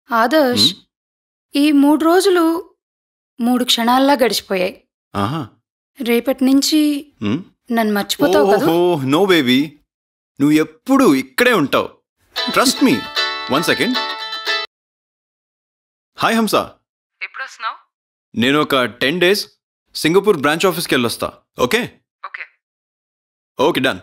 ఆదర్శ్, ఈ 3 రోజులు 3 క్షణాల్లా గడిచిపోయాయి. ఆహా. రేపటి నుంచి నన్ను మర్చిపోతావు కదా? ఓహో నో బేబీ, నువ్వు ఎప్పుడు ఇక్కడే ఉంటావు. Trust me. 1 సెకండ్. హాయ్ హంస. ఎప్పుడు వస్తున్నావు? నేను ఒక 10 days సింగపూర్ బ్రాంచ్ ఆఫీస్కి వెళ్ళొస్తా. Okay okay okay done.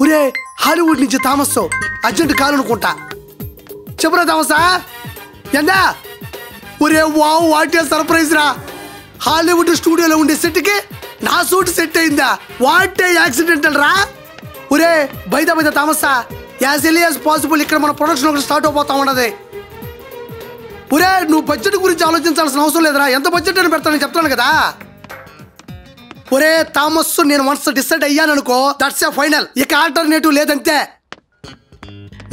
ఒరే హాలీవుడ్ నుంచి థామస్ అర్జెంట్ కాల్ అనుకుంటా. చెప్పురా థామసా. ఎందా? ఒరే వావ్, వాట్ ఏ సర్ప్రైజ్ రా. హాలీవుడ్ స్టూడియోలో ఉండే సెట్కి నా సూట్ సెట్ అయిందా? వాట్ ఏ యాక్సిడెంటల్ రా. ఒరే బయట థామసా, యాజ్ ఎర్లీ యాజ్ పాసిబుల్ ఇక్కడ మన ప్రొడక్షన్ ఒకటి స్టార్ట్ అయిపోతా ఉన్నది. ఒరే నువ్వు బడ్జెట్ గురించి ఆలోచించాల్సిన అవసరం లేదురా. ఎంత బడ్జెట్ అని పెడతానని చెప్తాను కదా. ఒరే థామస్, నేను వన్స్ డిసైడ్ అయ్యాను అనుకో, దట్స్ ఏ ఫైనల్. ఇక ఆల్టర్నేటివ్ లేదంతే.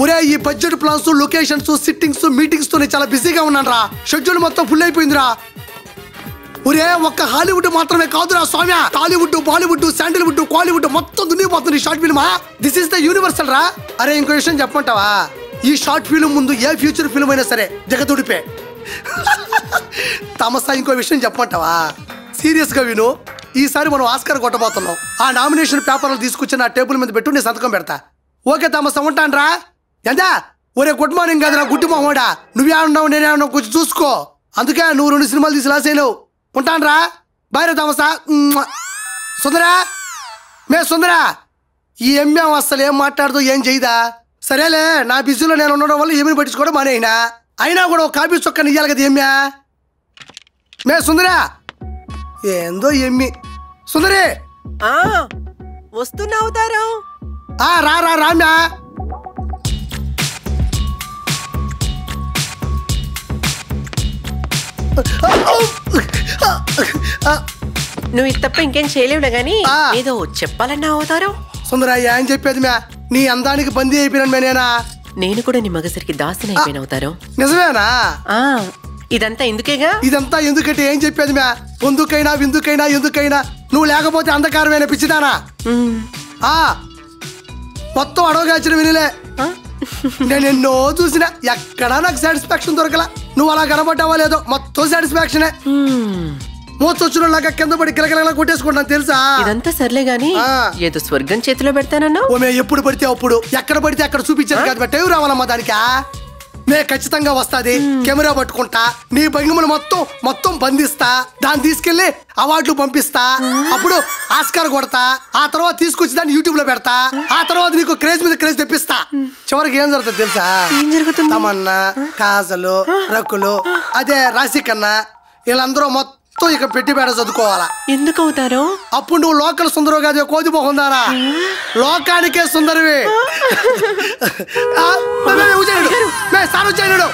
ఒరే ఈ budget plans, locations, sittings, meetings తో చాలా బిజీగా ఉన్నాను రా. షెడ్యూల్ మొత్తం ఫుల్ అయిపోయిందిరా. ఒరే ఒక్క హాలీవుడ్ మాత్రమే కాదురా స్వామి, టాలీవుడ్, బాలీవుడ్, శాండిల్వుడ్, కాలీవుడ్ మొత్తం దున్నిపోతుంది ఈ short film. This is the universal రా. అరే ఇంకో విషయం చెప్పమంటావా? ఈ షార్ట్ ఫిల్మ్ ముందు ఏ ఫ్యూచర్ ఫిల్మ్ అయినా సరే జగదుడిపే. తమసా ఇంకో విషయం చెప్పమంటావా? సీరియస్ గా విను. ఈసారి మనం ఆస్కార్ కొట్టబోతున్నాం. ఆ నామినేషన్ పేపర్లు తీసుకొచ్చి నా టేబుల్ మీద పెట్టు, నేను సంతకం పెడతా. ఓకే తమసా, ఉంటాను రా. ఎందా? ఒరే గుడ్ మార్నింగ్ కాదురా గుడ్డి మొహోడా. నువ్వే ఉన్నావు నేనే ఉన్నావు, కొంచెం చూసుకో. అందుకే నువ్వు 2 సినిమాలు తీసి లాసేయలేవు. ఉంటాను రా. బాయ్ రా తమసా. సుందరా, మే సుందరా, ఈ ఎంఏం అసలు ఏం మాట్లాడదు, ఏం చేయదా? సరేలే, నా బిజీలో నేను ఉండడం వల్ల ఏమని పట్టించుకోవడం మానేయినా. అయినా కూడా ఒక కాపీ చొక్కని ఇయ్యాలి కదా ఎమ్మె. మే సుందరా. ఏందో ఎమ్మి. సుందరి వస్తున్నావు తారా. రా రా రామ్యా. నువ్వు ఇది తప్ప ఇంకేం చేయలేవులే గాని ఏదో చెప్పాలన్నా అవుతారు. సుందరయ్య ఏం చెప్పేది మ్యా? నీ అందానికి బందీ అయిపోయినాను మే. నేను కూడా నీ మగసరికి దాసన అయిపోయిన అవుతారు. నిజమేనా? ఇదంతా ఎందుకేగా? ఇదంతా ఎందుకంటే ఏం చెప్పేది మ్యా? పొందుకైనా విందుకైనా ఎందుకైనా నువ్వు లేకపోతే అంధకారమైన పిచ్చిదానా. మొత్తం అడవగాచిన వినిలే. నేను ఎన్నో చూసినా, ఎక్కడా నాకు సాటిస్ఫాక్షన్ దొరకలా. నువ్వు అలా కనబడ్డావా లేదో, మొత్తం సాటిస్ఫాక్షనే. మోసొచ్చులాగా కింద పడి కిలకిలా కొట్టేసుకుంటాను తెలుసా. ఇదంతా సర్లే గాని ఏదో స్వర్గం చేతిలో పెడతానన్నా. ఎప్పుడు పడితే అప్పుడు, ఎక్కడ పడితే అక్కడ చూపించాను కదా. టైం రావాలమ్మా దానికా. నే ఖచ్చితంగా వస్తాది. కెమెరా పట్టుకుంటా, నీ భంగిమలు మొత్తం బంధిస్తా, దాన్ని తీసుకెళ్లి అవార్డులు పంపిస్తా. అప్పుడు ఆస్కార్ కొడతా. ఆ తర్వాత తీసుకొచ్చి దాన్ని యూట్యూబ్ లో పెడతా. ఆ తర్వాత నీకు క్రేజ్ మీద క్రేజ్ తెప్పిస్తా. చివరికి ఏం జరుగుతుంది తెలుసా? ఏం జరుగుతుంది? తమన్నా, కాజలు, రకులు, అదే రాశికన్నా, వీళ్ళందరూ మొత్తం ఇక పెట్టి బేడ చదువుకోవాలా. ఎందుకు అవుతారు? అప్పుడు నువ్వు లోకల్ సుందరు కాదు, కోతి మొహందారా. లోకానికే సుందరివి. సార్ వచ్చాడు.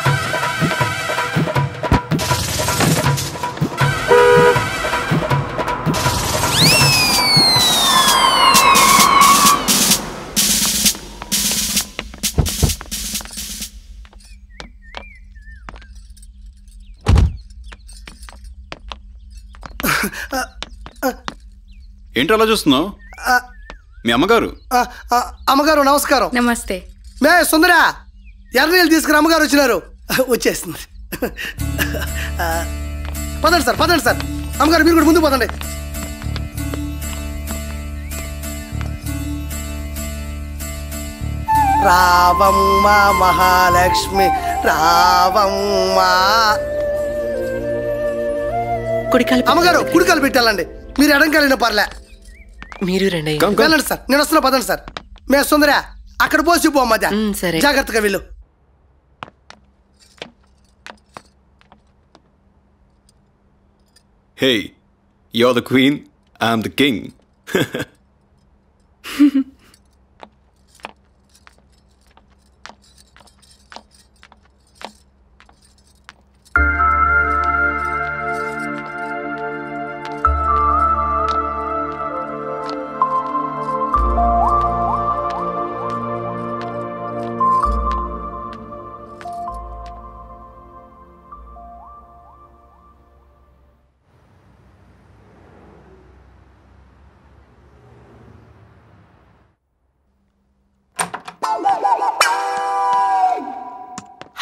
ఏంటి అలా చూస్తున్నావు? మీ అమ్మగారు. అమ్మగారు నమస్కారం. నమస్తే. మే సుందరా, ఎర్రనీళ్ళు తీసుకుని అమ్మగారు వచ్చినారు. వచ్చేస్తుంది. పదండి సార్, పదండి సార్. అమ్మగారు మీరు కూడా ముందు పదండి. రావమ్మ మహాలక్ష్మి రావమ్మ. అమ్మగారు కుడికాలు పెట్టాలండి, మీరు ఎడంకాలిన పర్లే. మీరు రండి. వెళ్ళండి సార్, నేను వస్తున్నా. పదండి సార్. మే సుందరా, అక్కడ పోసి పో మధ్య. జాగ్రత్తగా వెళ్ళు. Hey, you're the queen, I'm the king.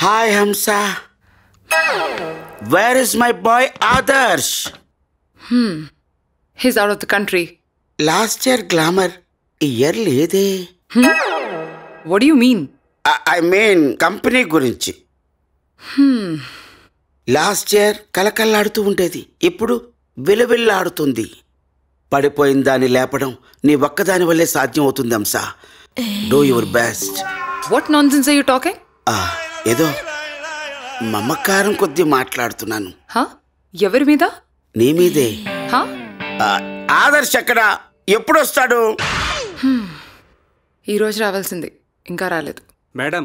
Hi, Hamsa. Where is my boy Adarsh? He's out of the country. Last year glamour. Year lede. What do you mean? I mean company గురించి. Last year కలకల్లాడుతూ ఉండేది, ఇప్పుడు విలవిల్లాడుతుంది. పడిపోయిన దాన్ని లేపడం నీ ఒక్కదాని వల్లే సాధ్యం అవుతుంది Hamsa. Do your best. What nonsense are you talking? ఏదో మమకారం కొద్దీ మాట్లాడుతున్నాను. ఎవరి మీద? నీ మీదే. ఆదర్శ్ ఎక్కడ, ఎప్పుడు వస్తాడు? ఈరోజు రావాల్సింది, ఇంకా రాలేదు. మేడం,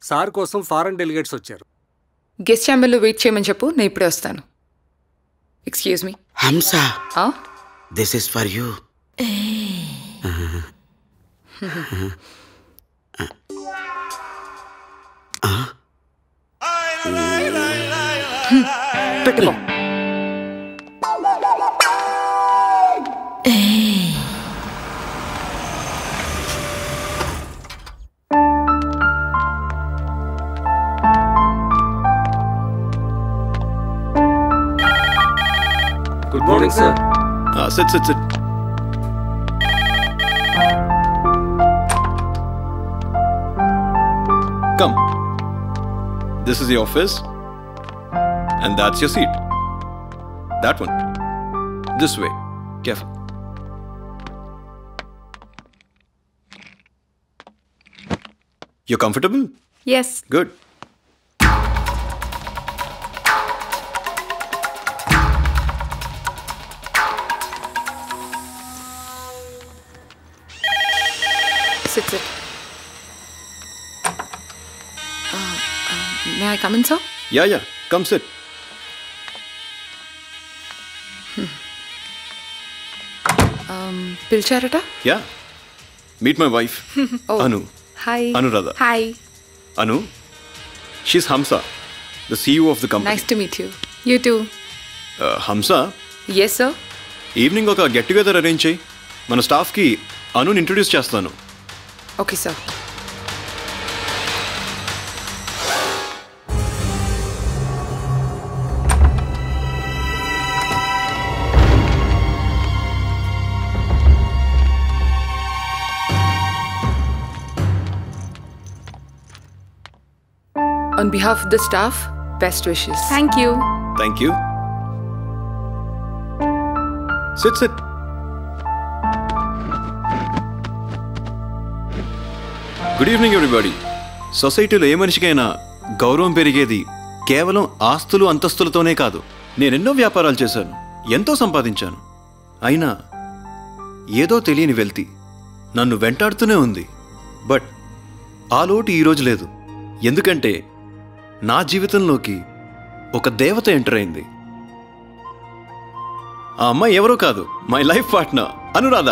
సార్ కోసం ఫారెన్ డెలిగేట్స్ వచ్చారు. గెస్ట్ ఛాంబర్లో వెయిట్ చేయమని చెప్పు, నేను ఇప్పుడే వస్తాను. Excuse me. Hamsa, this is for you. పెట్టుకో. Good morning, sir. Sit. Come. This is the office. And that's your seat. That one. This way. Careful. You're comfortable? Yes. Good. Sit. May I come in, sir? Yeah. Come sit. పిలిచారట? Yeah. Meet my wife. Anu. Hi. Anuradha. Hi. Anu. She's Hamsa, the CEO of the company. Nice to meet you. You too. Hamsa. Yes, sir. Evening ఒక get together arrange చేయి. మన స్టాఫ్కి అనుని introduce చేస్తాను. Okay sir. On behalf of the staff, best wishes. Thank you. Thank you. Sit. Good evening everybody. సొసైటీలో ఏ మనిషికైనా గౌరవం పెరిగేది కేవలం ఆస్తులు అంతస్తులతోనే కాదు. నేనెన్నో వ్యాపారాలు చేశాను, ఎంతో సంపాదించాను. అయినా ఏదో తెలియని వెల్తి నన్ను వెంటాడుతూనే ఉంది. బట్ ఆ లోటు ఈరోజు లేదు. ఎందుకంటే నా జీవితంలోకి ఒక దేవత ఎంటర్ అయింది. ఆ అమ్మాయి ఎవరో కాదు, మై లైఫ్ పార్ట్నర్ అనురాధ.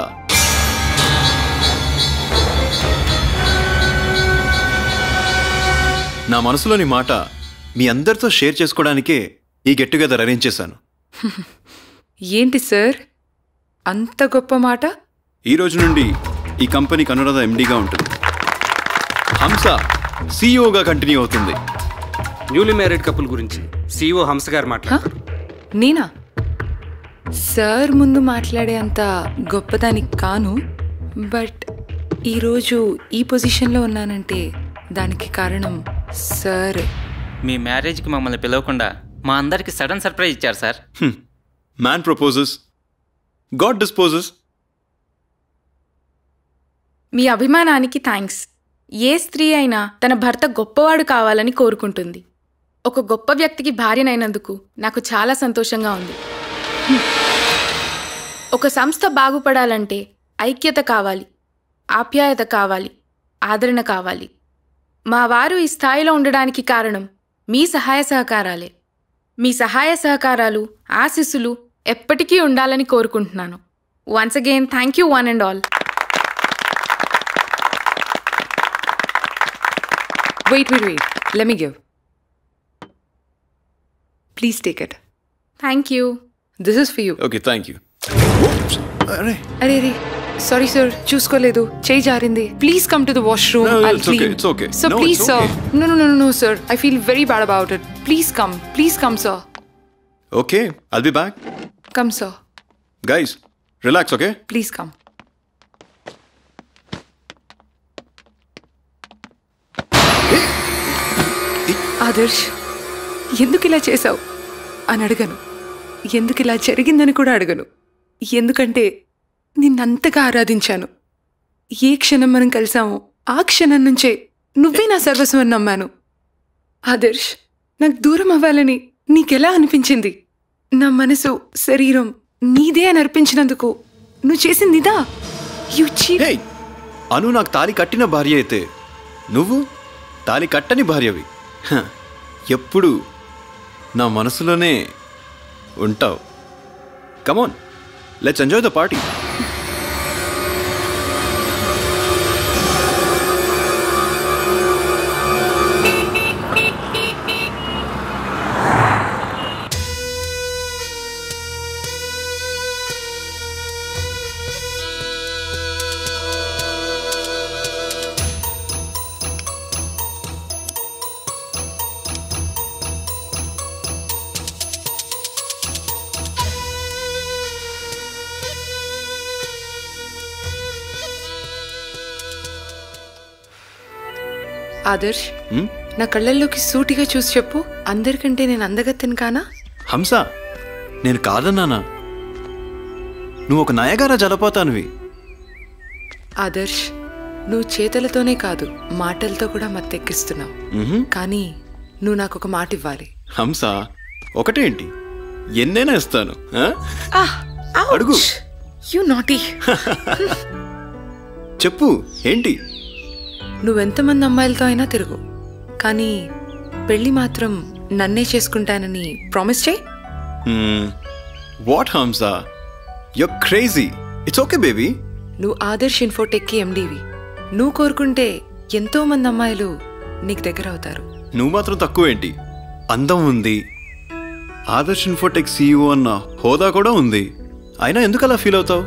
నా మనసులోని మాట మీ అందరితో షేర్ చేసుకోవడానికే ఈ గెట్ టుగెదర్ అరేంజ్ చేశాను. ఏంటి సార్ అంత గొప్ప మాట? ఈ రోజు నుండి ఈ కంపెనీకి అనురాధ ఎండీగా ఉంటుంది. హంస సీఈఓగా కంటిన్యూ అవుతుంది. న్యూలీ మ్యారీడ్ కపుల్ గురించి సీఈఓ హంస గారు మాట్లాడారు. నేనా? సార్ ముందు మాట్లాడే అంత గొప్పదానికి కాను. బట్ ఈరోజు ఈ పొజిషన్లో ఉన్నానంటే దానికి కారణం సార్. మీ మ్యారేజ్కి మమ్మల్ని పిలవకుండా మా అందరికి సడన్ సర్ప్రైజ్ ఇచ్చారు sir. Man proposes, god disposes. మీ అభిమానానికి థ్యాంక్స్. ఏ స్త్రీ అయినా తన భర్త గొప్పవాడు కావాలని కోరుకుంటుంది. ఒక గొప్ప వ్యక్తికి భార్యనైనందుకు నాకు చాలా సంతోషంగా ఉంది. ఒక సంస్థ బాగుపడాలంటే ఐక్యత కావాలి, ఆప్యాయత కావాలి, ఆదరణ కావాలి. మా వారు ఈ స్థాయిలో ఉండడానికి కారణం మీ సహాయ సహకారాలే. మీ సహాయ సహకారాలు, ఆశీస్సులు ఎప్పటికీ ఉండాలని కోరుకుంటున్నాను. Once again thank you one and all. Wait. Let me give. Please take it. Thank you. This is for you. Okay, thank you. Oops. అరే సారీ సార్, చూసుకోలేదు, చేయి జారింది. Please come to the washroom. No, it's okay, it's okay. Sir, No, please, it's sir. okay. No, sir. I feel very bad about it. Please come, sir. Okay, I'll be back. Come, sir. Guys, relax, okay? Please come. Adarsh, ఎందుకు ఇలా చేశావు అని అడగను, ఎందుకు ఇలా జరిగిందని కూడా అడగను. ఎందుకంటే నిన్నంతగా ఆరాధించాను. ఏ క్షణం మనం కలిసామో ఆ క్షణం నుంచే నువ్వే నా సర్వస్వం అని నమ్మాను. ఆదర్శ్, నాకు దూరం అవ్వాలని నీకెలా అనిపించింది? నా మనసు శరీరం నీదే అని అర్పించినందుకు నువ్వు చేసిందిదా? హే, అను నాకు తాళి కట్టిన భార్య అయితే నువ్వు తాళి కట్టని భార్యవి. ఎప్పుడు నా మనసులోనే ఉంటావు. Come on, let's enjoy the party. Adarsh, నా కళ్ళల్లోకి సూటిగా చూసి చెప్పు, అందరికంటే నేను అందగత్తెను కానా? హంస, నేను కాదన్నానా? నువ్వు ఒక నయగార జలపాతానివి. ఆదర్శ్, నువ్వు చేతలతోనే కాదు మాటలతో కూడా మత్తెక్కిస్తున్నావు. కానీ నువ్వు నాకు ఒక మాట ఇవ్వాలి. హంస, ఒకటేంటి, ఎన్నైనా ఇస్తాను. అడుగు. You naughty. చెప్పు, ఏంటి? నువ్వెంతమంది అమ్మాయిలతో అయినా తిరుగు, కానీ పెళ్లి మాత్రం నన్నే చేసుకుంటానని ప్రామిస్ చేయి. వాట్ హంస, you crazy. It's okay baby. నువ్వు ఆదర్శ్ ఇన్ఫోటెక్కి ఎండివి. నువ్వు కోరుకుంటే ఎంతో మంది అమ్మాయిలు నీకు దగ్గర అవుతారు. నువ్వు మాత్రం తక్కువేంటి? అందం ఉంది, ఆదర్శ్ ఇన్ఫోటెక్ CEO అన్న హోదా కూడా ఉంది. అయినా ఎందుకు అలా ఫీల్ అవుతావు?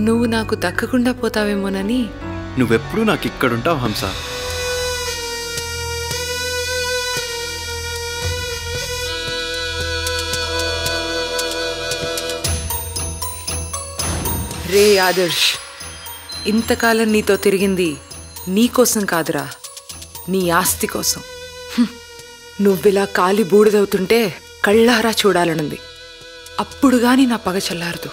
నువ్వు నాకు దక్కకుండా పోతావేమోనని. నువ్వెప్పుడు నాకు ఇక్కడుంటావు హంస. రే ఆదర్శ్, ఇంతకాలం నీతో తిరిగింది నీకోసం కాదురా, నీ ఆస్తి కోసం. నువ్విలా కాలి బూడిదవుతుంటే కళ్ళారా చూడాలనుంది. అప్పుడు గాని నా పగ చల్లారదు.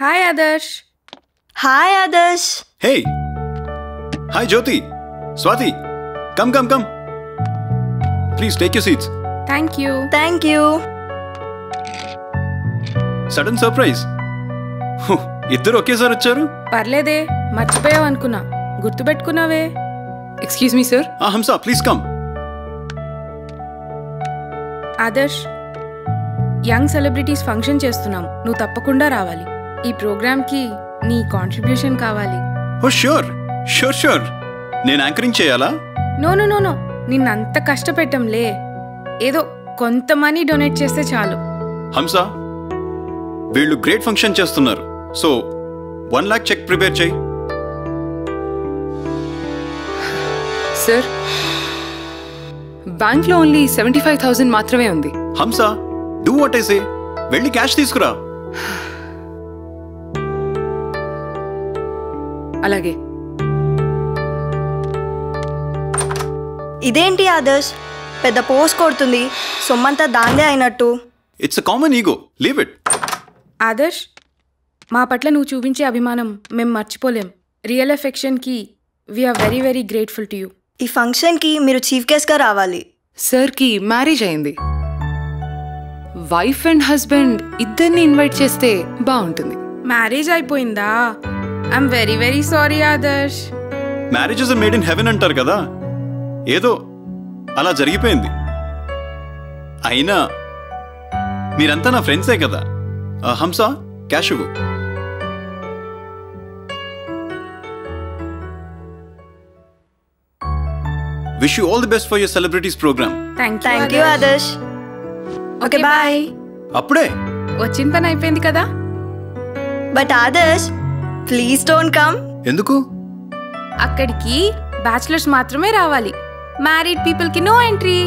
Hi Adarsh. Hi Adarsh. Hey, hi Jyothi, Swathi, come come come. Please take your seats. Thank you. Thank you. Sudden surprise. ఇద్దరు ఒకేసారి వచ్చారు. పర్లేదే, మర్చిపోయావు అనుకున్నా, గుర్తుపెట్టుకున్నావే. Excuse me sir. Hamsa, please come. Adarsh, young celebrities function చేస్తున్నాం, నువ్వు తప్పకుండా రావాలి. ఈ ప్రోగ్రామ్కి నీ కాంట్రిబ్యూషన్ కావాలి. Oh sure sure sure. నేను యాంకరింగ్ చేయాలా? నో నో నో నో, నిన్నంత కష్టపెట్టంలే. ఏదో కొంత మనీ డొనేట్ చేస్తే చాలు. హంస, వీళ్ళు గ్రేట్ ఫంక్షన్ చేస్తున్నారు, సో 1 lakh చెక్ ప్రిపేర్ చేయి. సార్, బ్యాంక్లో ఓన్లీ 75,000 మాత్రమే ఉంది. హంస, డూ వాట్ ఐ సే. వెళ్ళి క్యాష్ తీసుకురా. అలాగే. ఇదేంటి ఆదర్శ్, పెద్ద పోస్ట్ కొడుతుంది, సొమ్మంతా దాందే అయినట్టు. It's a common ego, leave it. Adarsh, మా పట్ల నువ్వు చూపించే అభిమానం మేం మర్చిపోలేం. రియల్ ఎఫెక్షన్కి we're very very grateful to you. ఈ ఫంక్షన్కి మీరు చీఫ్ గెస్ట్గా రావాలి. సార్కి మ్యారేజ్ అయింది. వైఫ్ అండ్ హస్బెండ్ ఇద్దరిని ఇన్వైట్ చేస్తే బాగుంటుంది. మ్యారేజ్ అయిపోయిందా? I'm very very sorry Adarsh. Marriages are made in heaven అంటారు కదా, ఏదో అలా జరిగిపోయింది. అయినా మీరంతా నా ఫ్రెండ్సే కదా. హంస, క్యాష్ ఇవ్వు. Wish you all the best for your celebrities programme. Thank you Adarsh. Okay bye. అప్పుడే వచ్చిన పని అయిపోయింది కదా. But Adarsh please don't come. ఎందుకు? అక్కడికి బ్యాచిలర్స్ మాత్రమే రావాలి. మ్యారీడ్ పీపుల్ కి no entry.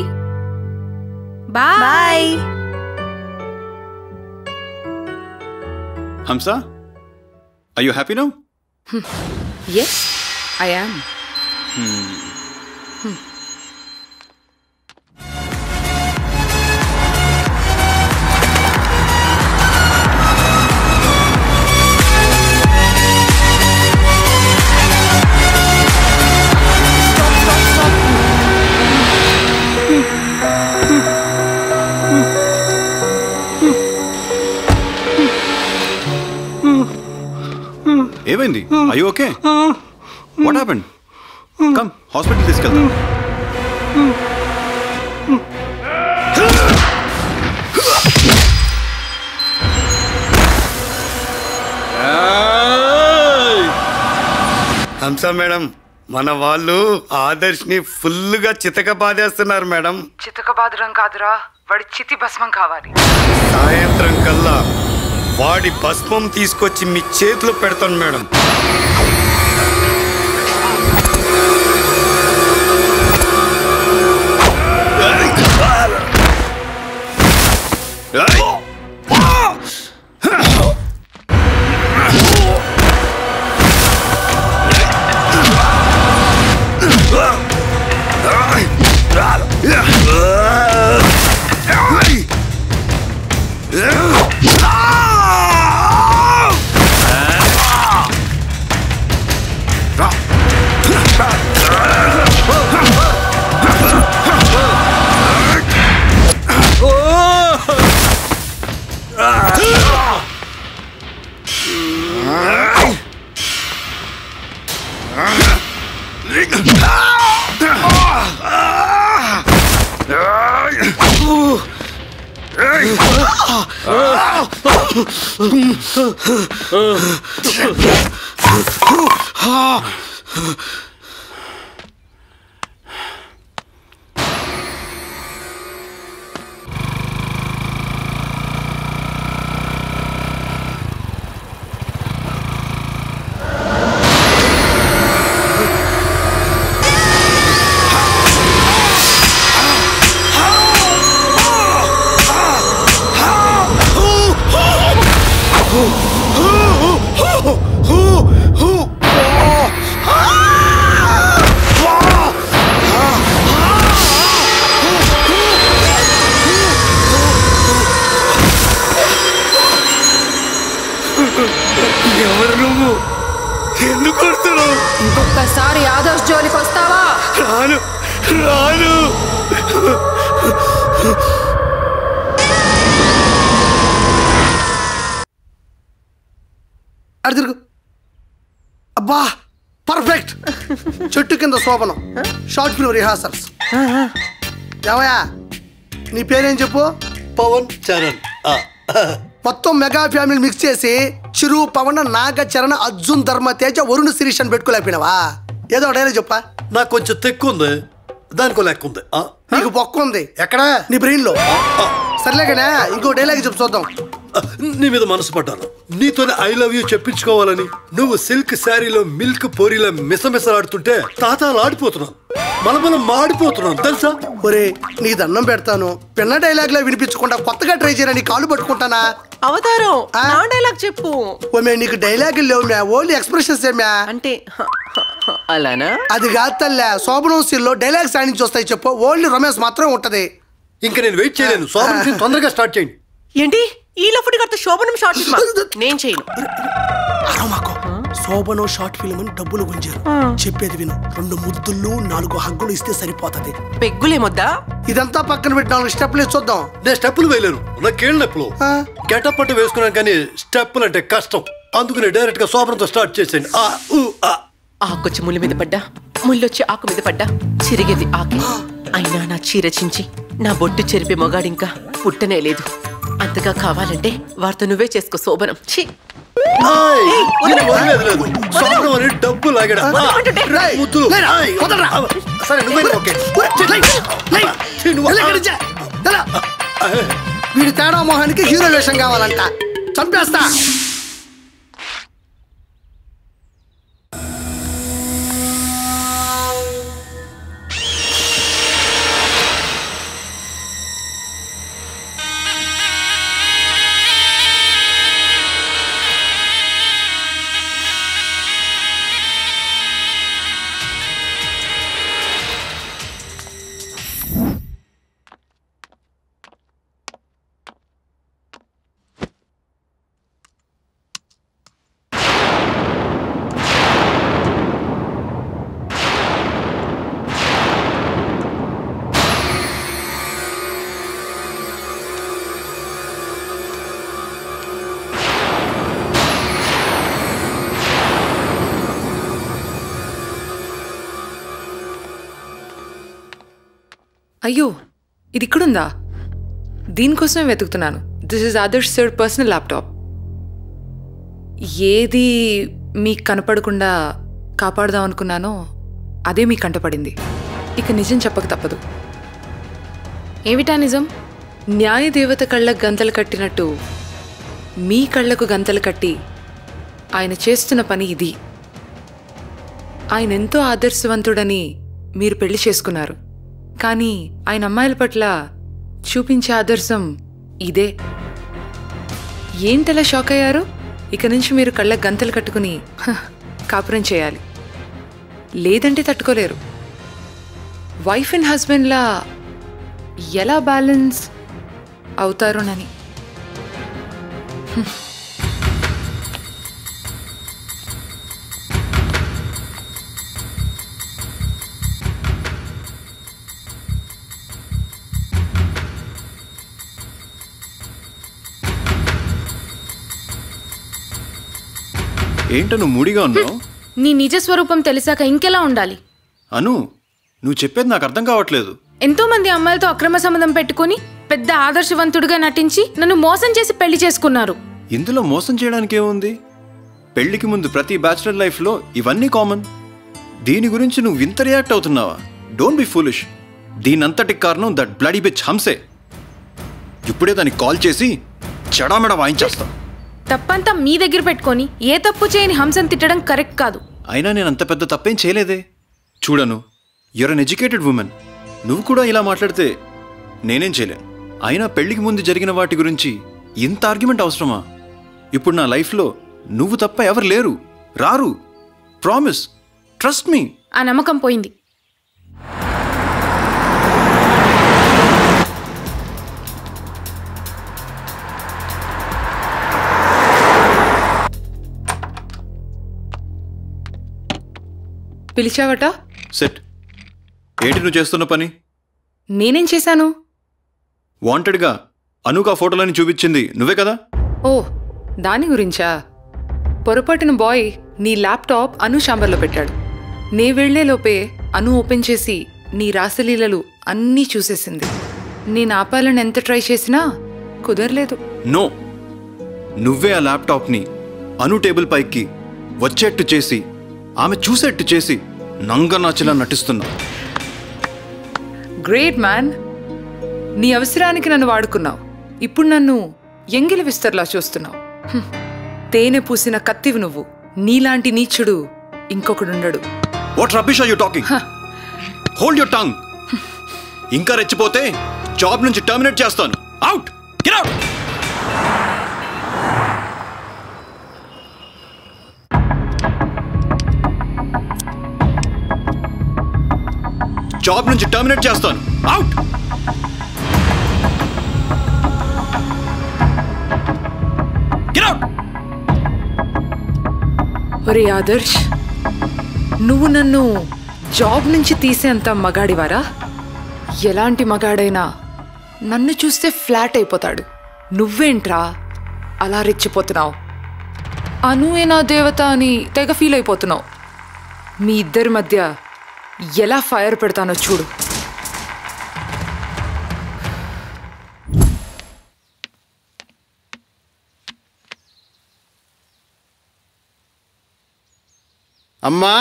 Bye bye. Hamsa, are you happy now? Yes, I am. ఏమైంది? Are you okay? What happened? Come, hospital తీసుకెళ్దాం. హంస మేడం, మన వాళ్ళు ఆదర్శ్ని ఫుల్గా చితక బాధేస్తున్నారు మేడం. చితక బాధడం కాదురా, వాడి చితి భస్మం కావాలి. సాయంత్రం కల్లా వాడి భస్మం తీసుకొచ్చి మీ చేతిలో పెడతాను మేడం. ఎవరు నువ్వు? ఎందుకు వస్తున్నావు? ఇంకొకసారి ఆదర్శ్ జోలికి వస్తావా? రాను రాను. అడు తిరుగు. అబ్బా పర్ఫెక్ట్. చెట్టు కింద శోభనం, షార్ట్ ఫిల్మ్ రిహార్సల్స్. ఏవయా నీ పేరేం చెప్పు? పవన్ చరణ్. మొత్తం మెగా ఫ్యామిలీ మిక్స్ చేసి చిరు, పవన్, నాగ, చరణ, అర్జున్, ధర్మ, తేజ, వరుణ్, శిరీష్ అని పెట్టుకోలేకపోయినావా? ఏదో డైలాగ్ చెప్పా. నాకు కొంచెం తెక్కు ఉంది, దానికో లెక్క ఉంది. నీకు బొక్క ఉంది ఎక్కడ? నీ బ్రెయిన్ లో. సర్లేకనే ఇంకో డైలాగ్ చెప్పు చూద్దాం. నీ మీద మనసు పడ్డాను, నీతోనే ఐ లవ్ యూ చెప్పించుకోవాలని. నువ్వు సిల్క్ శారీలో మిల్క్ పూరిలో మిసమిసలాడుతుంటే తాతాలు ఆడిపోతున్నాను, మలమల మాడిపోతున్నాను తెలుసా? ఒరే నీ దండం పెడతాను, పిన్న డైలాగ్ లో వినిపించకుండా కొత్తగా ట్రై చేయని కాలు పట్టుకుంటానా? అవతారం నా డైలాగ్ చెప్పు. ఓమే నీకు డైలాగ్ లేవు మ్యా, ఓన్లీ ఎక్స్ప్రెషన్స్ ఏమ్యా. అంటే అలానా? అది కాదు తల్లే, శోభనం సీన్ లో డైలాగ్స్ సాధించి వస్తాయి చెప్పు, ఓన్లీ రొమాన్స్ మాత్రం ఉంటది. ఇంకా నేను వెయిట్ చేయలేను, శోభనం సీన్ తొందరగా స్టార్ట్ చేయండి. ఏంటి ఈ లఫుడి కడితే శోభనం షార్ట్ నేను చేయను. శోభనం షార్ట్ ఫిల్మ్ అని డబ్బులు గుంజారు. చెప్పేది విను, 2 ముద్దులు 4 హగ్గులు ఇస్తే సరిపోతది. పెగ్గులేమొద్దా? ఇదంతా పక్కన పెట్టి 4 స్టెప్లు చూద్దాం. నేను స్టెప్పులు వేయలేను, నా కేళ్ళ నొప్పులు. గెటప్ అంటే వేసుకున్నాను కానీ స్టెప్పులు అంటే కష్టం, అందుకని డైరెక్ట్ గా శోభనంతో స్టార్ట్ చేసేయండి. ఆకొచ్చి ముళ్ళు మీద పడ్డా, ముళ్ళొచ్చి ఆకు మీద పడ్డా, చిరిగేది ఆకే. అయినా నా చీర చించి నా బొట్టు చెరిపే మొగాడింకా పుట్టనే లేదు. అంతగా కావాలంటే వారితో నువ్వే చేసుకో శోభనం. డబ్బు లాగడా వీడి తేడా మొహానికి హీరో వేషం కావాలంట. చంపేస్తా. అయ్యో, ఇది ఇక్కడుందా? దీనికోసమే వెతుకుతున్నాను. This is Adarsh sir personal laptop. ఏది మీకు కనపడకుండా కాపాడదాం అనుకున్నానో అదే మీకు కంటపడింది. ఇక నిజం చెప్పక తప్పదు. ఏమిటా నిజం? న్యాయదేవత కళ్ళకు గంతలు కట్టినట్టు మీ కళ్ళకు గంతలు కట్టి ఆయన చేస్తున్న పని ఇది. ఆయన ఎంతో ఆదర్శవంతుడని మీరు పెళ్లి చేసుకున్నారు. కానీ ఆయన అమ్మాయిల పట్ల చూపించే ఆదర్శం ఇదే. ఏంటలా షాక్ అయ్యారు? ఇక నుంచి మీరు కళ్ళకు గంతలు కట్టుకుని కాపురం చేయాలి. లేదంటే తట్టుకోలేరు. వైఫ్ అండ్ హస్బెండ్లా ఎలా బ్యాలెన్స్ అవుతారోనని. ఏంటో నువ్వు మూడిగా ఉన్నావు? నీ నిజ స్వరూపం తెలిసాక ఇంకెలా ఉండాలి? అను, నువ్వు చెప్పేది నాకు అర్థం కావట్లేదు. ఎంతో మంది అమ్మాయిలతో అక్రమ సంబంధం పెట్టుకుని పెద్ద ఆదర్శవంతుడిగా నటించి నన్ను మోసం చేసి పెళ్లి చేసుకున్నారు. ఇందులో మోసం చేయడానికి ఏముంది? పెళ్లికి ముందు ప్రతి బ్యాచులర్ లైఫ్లో ఇవన్నీ కామన్. దీని గురించి నువ్వు ఇంత రియాక్ట్ అవుతున్నావా? Don't be foolish. దీనంతటికి కారణం దట్ బ్లడీ బిచ్ హంసే. ఇప్పుడే దానికి కాల్ చేసి చెడామెడ వాయించేస్తా. తప్పంతా మీ దగ్గర పెట్టుకొని ఏ తప్పు చేయని హంసను తిట్టడం కరెక్ట్ కాదు. అయినా నేను అంత పెద్ద తప్పేం చేయలేదే. చూడను, యూర్ అన్ ఎడ్యుకేటెడ్ ఉమెన్. నువ్వు కూడా ఇలా మాట్లాడితే నేనేం చేయలేను. అయినా పెళ్లికి ముందు జరిగిన వాటి గురించి ఇంత ఆర్గ్యుమెంట్ అవసరమా? ఇప్పుడు నా లైఫ్లో నువ్వు తప్ప ఎవరు లేరు, రారు. Promise, trust me. ఆ నమ్మకం పోయింది. పిలిచావట? సెట్. ఏంటి నువ్వు చేస్తున్న పని? నేనేం చేశాను? వాంటెడ్గా అనుకు ఆ ఫోటోలని చూపించింది నువ్వే కదా? ఓ, దాని గురించా? పొరపాటున బాయ్ నీ ల్యాప్టాప్ అను షాంబర్లో పెట్టాడు. నే వెళ్లేలోపే అను ఓపెన్ చేసి నీ రాసలీలలు అన్నీ చూసేసింది. నేను ఆపాలని ఎంత ట్రై చేసినా కుదరలేదు. నో, నువ్వే ఆ ల్యాప్టాప్ని అను టేబుల్ పైకి వచ్చేట్టు చేసి ఆమె చూసేట్టు చేసి నంగనాచిలా నటిస్తున్నా. Great man. నీ అవసరానికి నన్ను వాడుకున్నావు. ఇప్పుడు నన్ను ఎంగిలి విస్తర్లా చూస్తున్నావు. తేనె పూసిన కత్తివి నువ్వు. నీలాంటి నీచుడు ఇంకొకడుండడు. What rubbish are you talking? Hold your tongue. ఇంకా రెచ్చిపోతే జాబ్ నుంచి టర్మినేట్ చేస్తాను. Out, get out. జాబ్ నుంచి టర్మినేట్ చేస్తాను. అవుట్. Get out. ఒరే ఆదర్శ్, నువ్వు నన్ను జాబ్ నుంచి తీసేంత మగాడివారా? ఎలాంటి మగాడైనా నన్ను చూస్తే ఫ్లాట్ అయిపోతాడు. నువ్వేంట్రా అలా రెచ్చిపోతున్నావు? అనువే నా దేవత అని తెగ ఫీల్ అయిపోతున్నావు. మీ ఇద్దరి మధ్య ఎలా ఫైర్ పెడతానో చూడు. అమ్మా.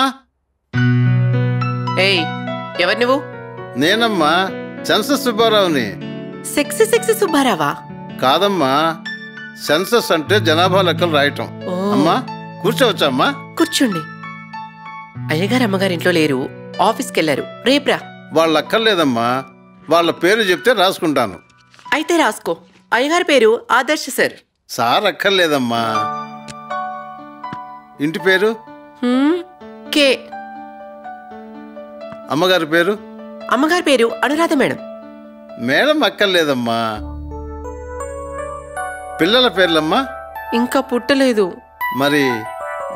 ఏయ్, ఎవరు నువ్వు? నేనమ్మా, సెన్సస్ సుబ్బారావుని. సెక్సీ సెక్సీ సుబ్బారావా? కాదమ్మా, సెన్సస్ అంటే జనాభా లెక్కలు రాయటం. అమ్మా కూర్చోవచ్చా అమ్మా? కూర్చోండి. అయ్యగారు అమ్మగారు ఇంట్లో లేరు, ఆఫీస్కి వెళ్ళారు. రేపురా. వాళ్ళు అక్కర్లేదమ్మా, వాళ్ళ పేరు చెప్తే రాసుకుంటాను. అయితే రాసుకో. అయ్యగారి పేరు ఆదర్శ్ సార్. సార్ అక్కర్లేదమ్మా. ఇంటి పేరు? కే. అమ్మగారి పేరు? అమ్మగారి పేరు అనురాధ మేడం. మేడం అక్కర్లేదమ్మా. పిల్లల పేర్లమ్మా? ఇంకా పుట్టలేదు. మరి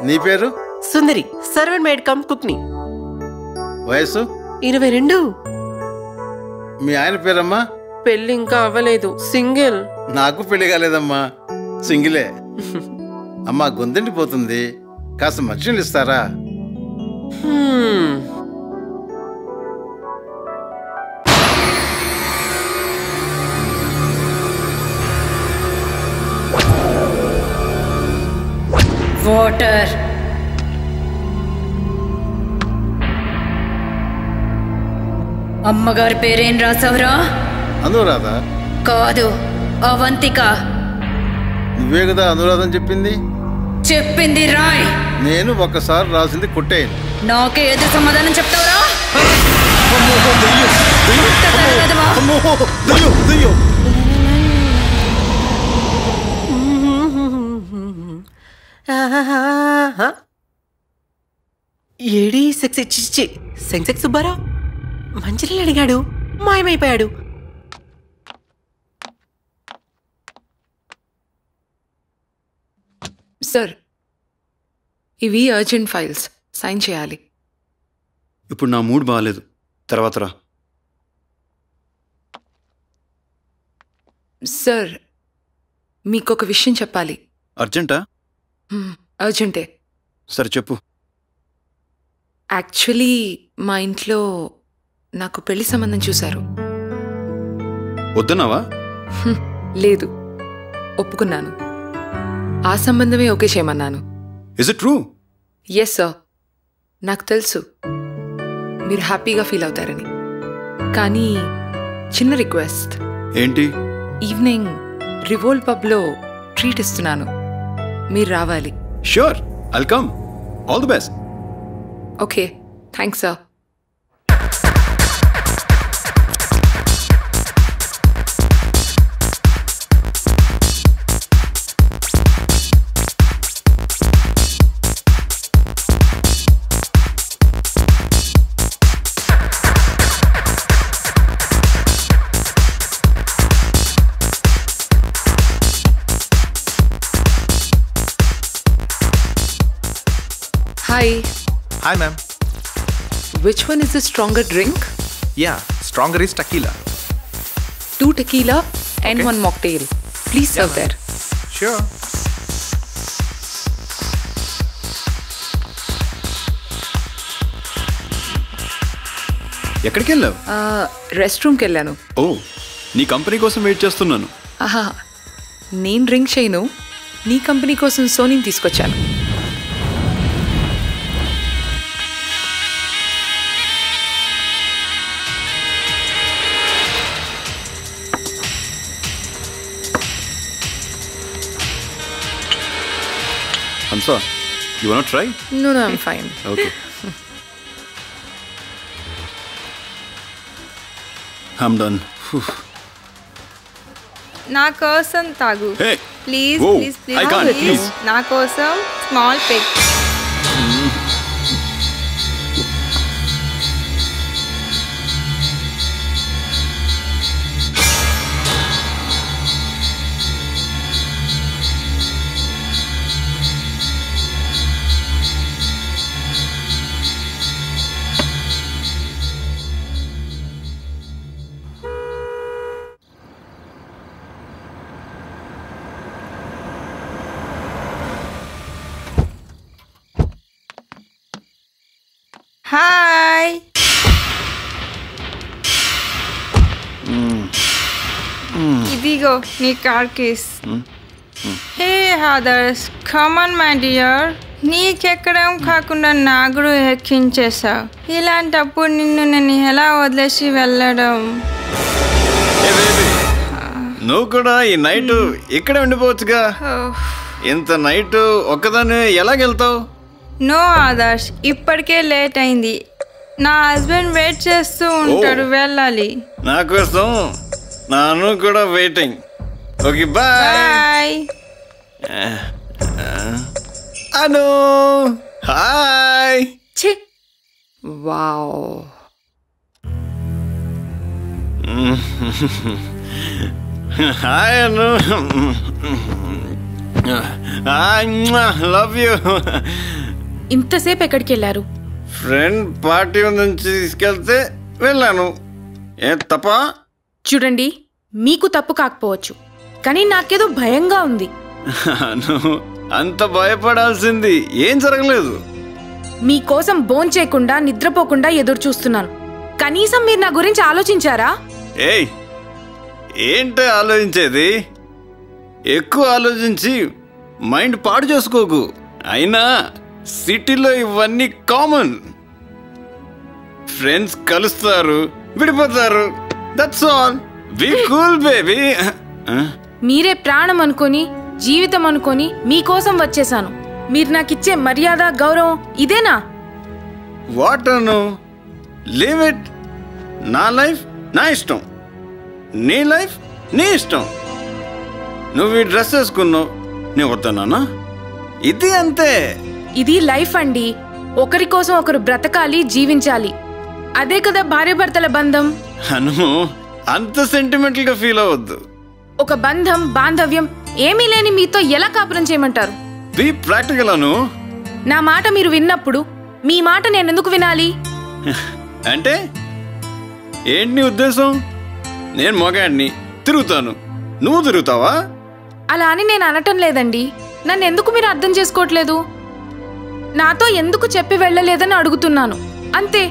నీ పేరు? సుందరి. సర్వెంట్ మేడ్ కమ్ కుక్ని. వయసు? 22. మీ ఆయన పేరమ్మా? పెళ్ళి ఇంకా అవ్వలేదు, సింగిల్. నాకు పెళ్లి కాలేదమ్మా, సింగిలే. అమ్మా గొంతుండిపోతుంది, కాస్త మంచినీళ్ళు ఇస్తారా? వాటర్. అమ్మగారి పేరేం రాసావురా? అనురాధ. కాదు, అవంతిక. నువ్వే కదా అనురాధని చెప్పింది. చెప్పింది రాయ్. నేను ఒక్కసారి రాసింది కొట్టేయను. నాకే ఏదో సమాధానం చెప్తావురా? ఏడీ సెక్స్ ఇచ్చి సెక్స్ సుబ్బారావు మంచినీళ్ళు అడిగాడు, మాయమైపోయాడు. సార్, ఇవి అర్జెంట్ ఫైల్స్, సైన్ చేయాలి. ఇప్పుడు నా మూడ్ బాగాలేదు, తర్వాత రా. సార్, మీకొక విషయం చెప్పాలి. అర్జెంటా? అర్జెంటే. సరే చెప్పు. యాక్చువల్లీ మా ఇంట్లో నాకు పెళ్లి సంబంధం చూశారు. వద్దన్నావా? లేదు, ఒప్పుకున్నాను. ఆ సంబంధమే ఓకే చేయమన్నాను. Is it true? Yes sir. నాకు తెలుసు మీరు హ్యాపీగా ఫీల్ అవుతారని. కానీ చిన్న రిక్వెస్ట్. ఏంటి? ఈవినింగ్ రివోల్ పబ్లో ట్రీట్ ఇస్తున్నాను, మీరు రావాలి. Sure, I'll come. All the best. Okay, thanks sir. Hi. Hi, ma'am. Which one is the stronger drink? Yeah, stronger is tequila. 2 tequila and 1 mocktail. Please serve there. Sure. ఎక్కడికి వెళ్ళావు? Rest రూమ్కి వెళ్ళాను. ఓ, నీ company కోసం wait చేస్తున్నాను. ఆహా, నేను drink చేయను, నీ కంపెనీ కోసం సోనీని తీసుకొచ్చాను. Hamsa, you wanna try? No, I'm fine. Okay. I'm done. నా కోసం తాగు. Hey. Please Whoa. Please please I can't, please. నా కోసం స్మాల్ పిక్. హాయ్. ఇదిగో నీ car case. Hey Adarsh, come on my dear. నీకెక్కడం కాకుండా నాగుడు ఎక్కించేశావు. ఇలాంటప్పుడు నిన్ను నేను ఎలా వదిలేసి వెళ్ళడం? నువ్వు కూడా ఈ నైట్ ఇక్కడే ఉండిపోవచ్చుగా. ఇంత నైట్ ఒక్కదాన్ని ఎలాగెళ్తావు? నో ఆదర్శ్, ఇప్పటికే లేట్ అయింది. నా హస్బెండ్ వెయిట్ చేస్తూ ఉంటాడు, వెళ్ళాలి. నా కోసం నాను కూడా waiting. Okay bye. Anu hi. Wow. Hi Anu. Love you. ఇంతసేపు ఎక్కడికి వెళ్ళారు? ఫ్రెండ్ పార్టీ నుంచి తీసుకెళ్తే వెళ్ళాను. ఏ తప్ప? చూడండి, మీకు తప్పు కాకపోవచ్చు, కానీ నాకేదో భయంగా ఉంది. అంత భయపడాల్సింది ఏం జరగలేదు. మీకోసం భోంచేయకుండా నిద్రపోకుండా ఎదురు చూస్తున్నాను. కనీసం మీరు నా గురించి ఆలోచించారా? ఏయ్, ఏంటి ఆలోచించేది? ఎక్కువ ఆలోచించి మైండ్ పాడు చేసుకోకు. అయినా సిటీలో ఇవన్నీ కామన్. ఫ్రెండ్స్ కలుస్తారు, విడిపోతారు. That's all. Be cool baby. మీరే ప్రాణం అనుకొని, జీవితం అనుకొని మీకోసం వచ్చేసాను. మీరు నాకిచ్చే మర్యాద, గౌరవం ఇదేనా? What Anu? Leave it. నా లైఫ్ నా ఇష్టం, నీ లైఫ్ నీ ఇష్టం. నువ్వు ఈ డ్రెస్ వేసుకున్నావు, నేను వద్దన్నానా? ఇది అంతే. ఇది లైఫ్ అండి. ఒకరి కోసం ఒకరు బ్రతకాలి, జీవించాలి. అదే కదా భార్యాభర్తల బంధం. అను, అంత సెంటిమెంటల్ గా ఫీల్ అవ్వద్దు. ఒక బంధం, బాంధవ్యం ఏమీ లేని మీతో ఎలా కాపురం చేయమంటారు? బీ ప్రాక్టికల్ అను. నా మాట మీరు విన్నప్పుడు మీ మాట నేనెందుకు వినాలి? అంటే ఏంటి నీ ఉద్దేశం? నేను మగాడిని, తిరుగుతాను, నువ్వు తిరుగుతావా? అలా అని నేను అనటం లేదండి. నన్ను ఎందుకు మీరు అర్థం చేసుకోవట్లేదు? నాతో ఎందుకు చెప్పి వెళ్ళలేదని అడుగుతున్నాను అంతే.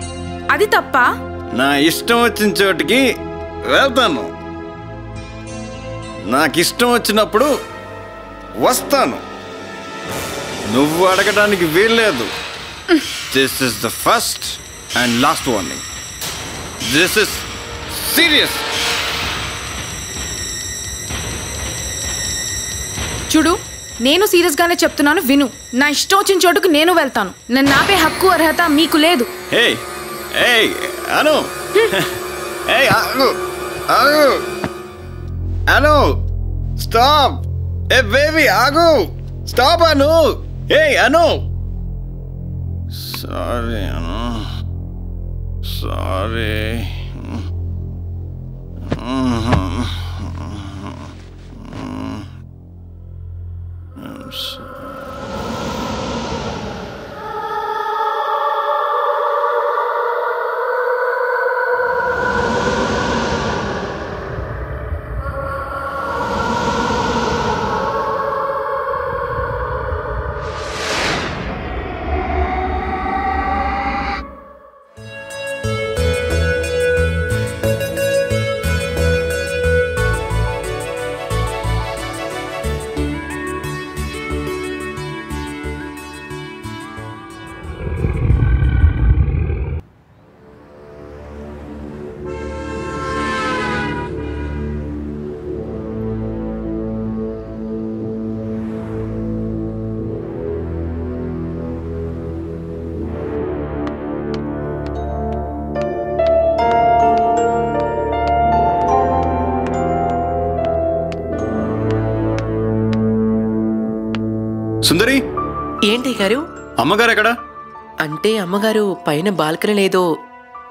అది తప్ప? నా ఇష్టం వచ్చిన చోటికి వెళ్తాను, నాకిష్టం వచ్చినప్పుడు వస్తాను. నువ్వు అడగడానికి వీల్లేదు. This is the first and last warning. This is serious. చూడు, నేను సీరియస్ గానే చెప్తున్నాను, విను. నా ఇష్టం వచ్చిన చోటుకు నేను వెళ్తాను. నన్ను ఆపే హక్కు, అర్హత మీకు లేదు. ఏయ్ ఏయ్ అను, ఏయ్ ఆగు ఆగు. అను స్టాప్. ఏ బేబీ ఆగు. స్టాప్ అను. ఏయ్ అను. సారీ అను, సారీ. సుందరి. ఏంటి గారు? అమ్మగారు ఎక్కడా? అంటే అమ్మగారు పైన బాల్కనీ లేదో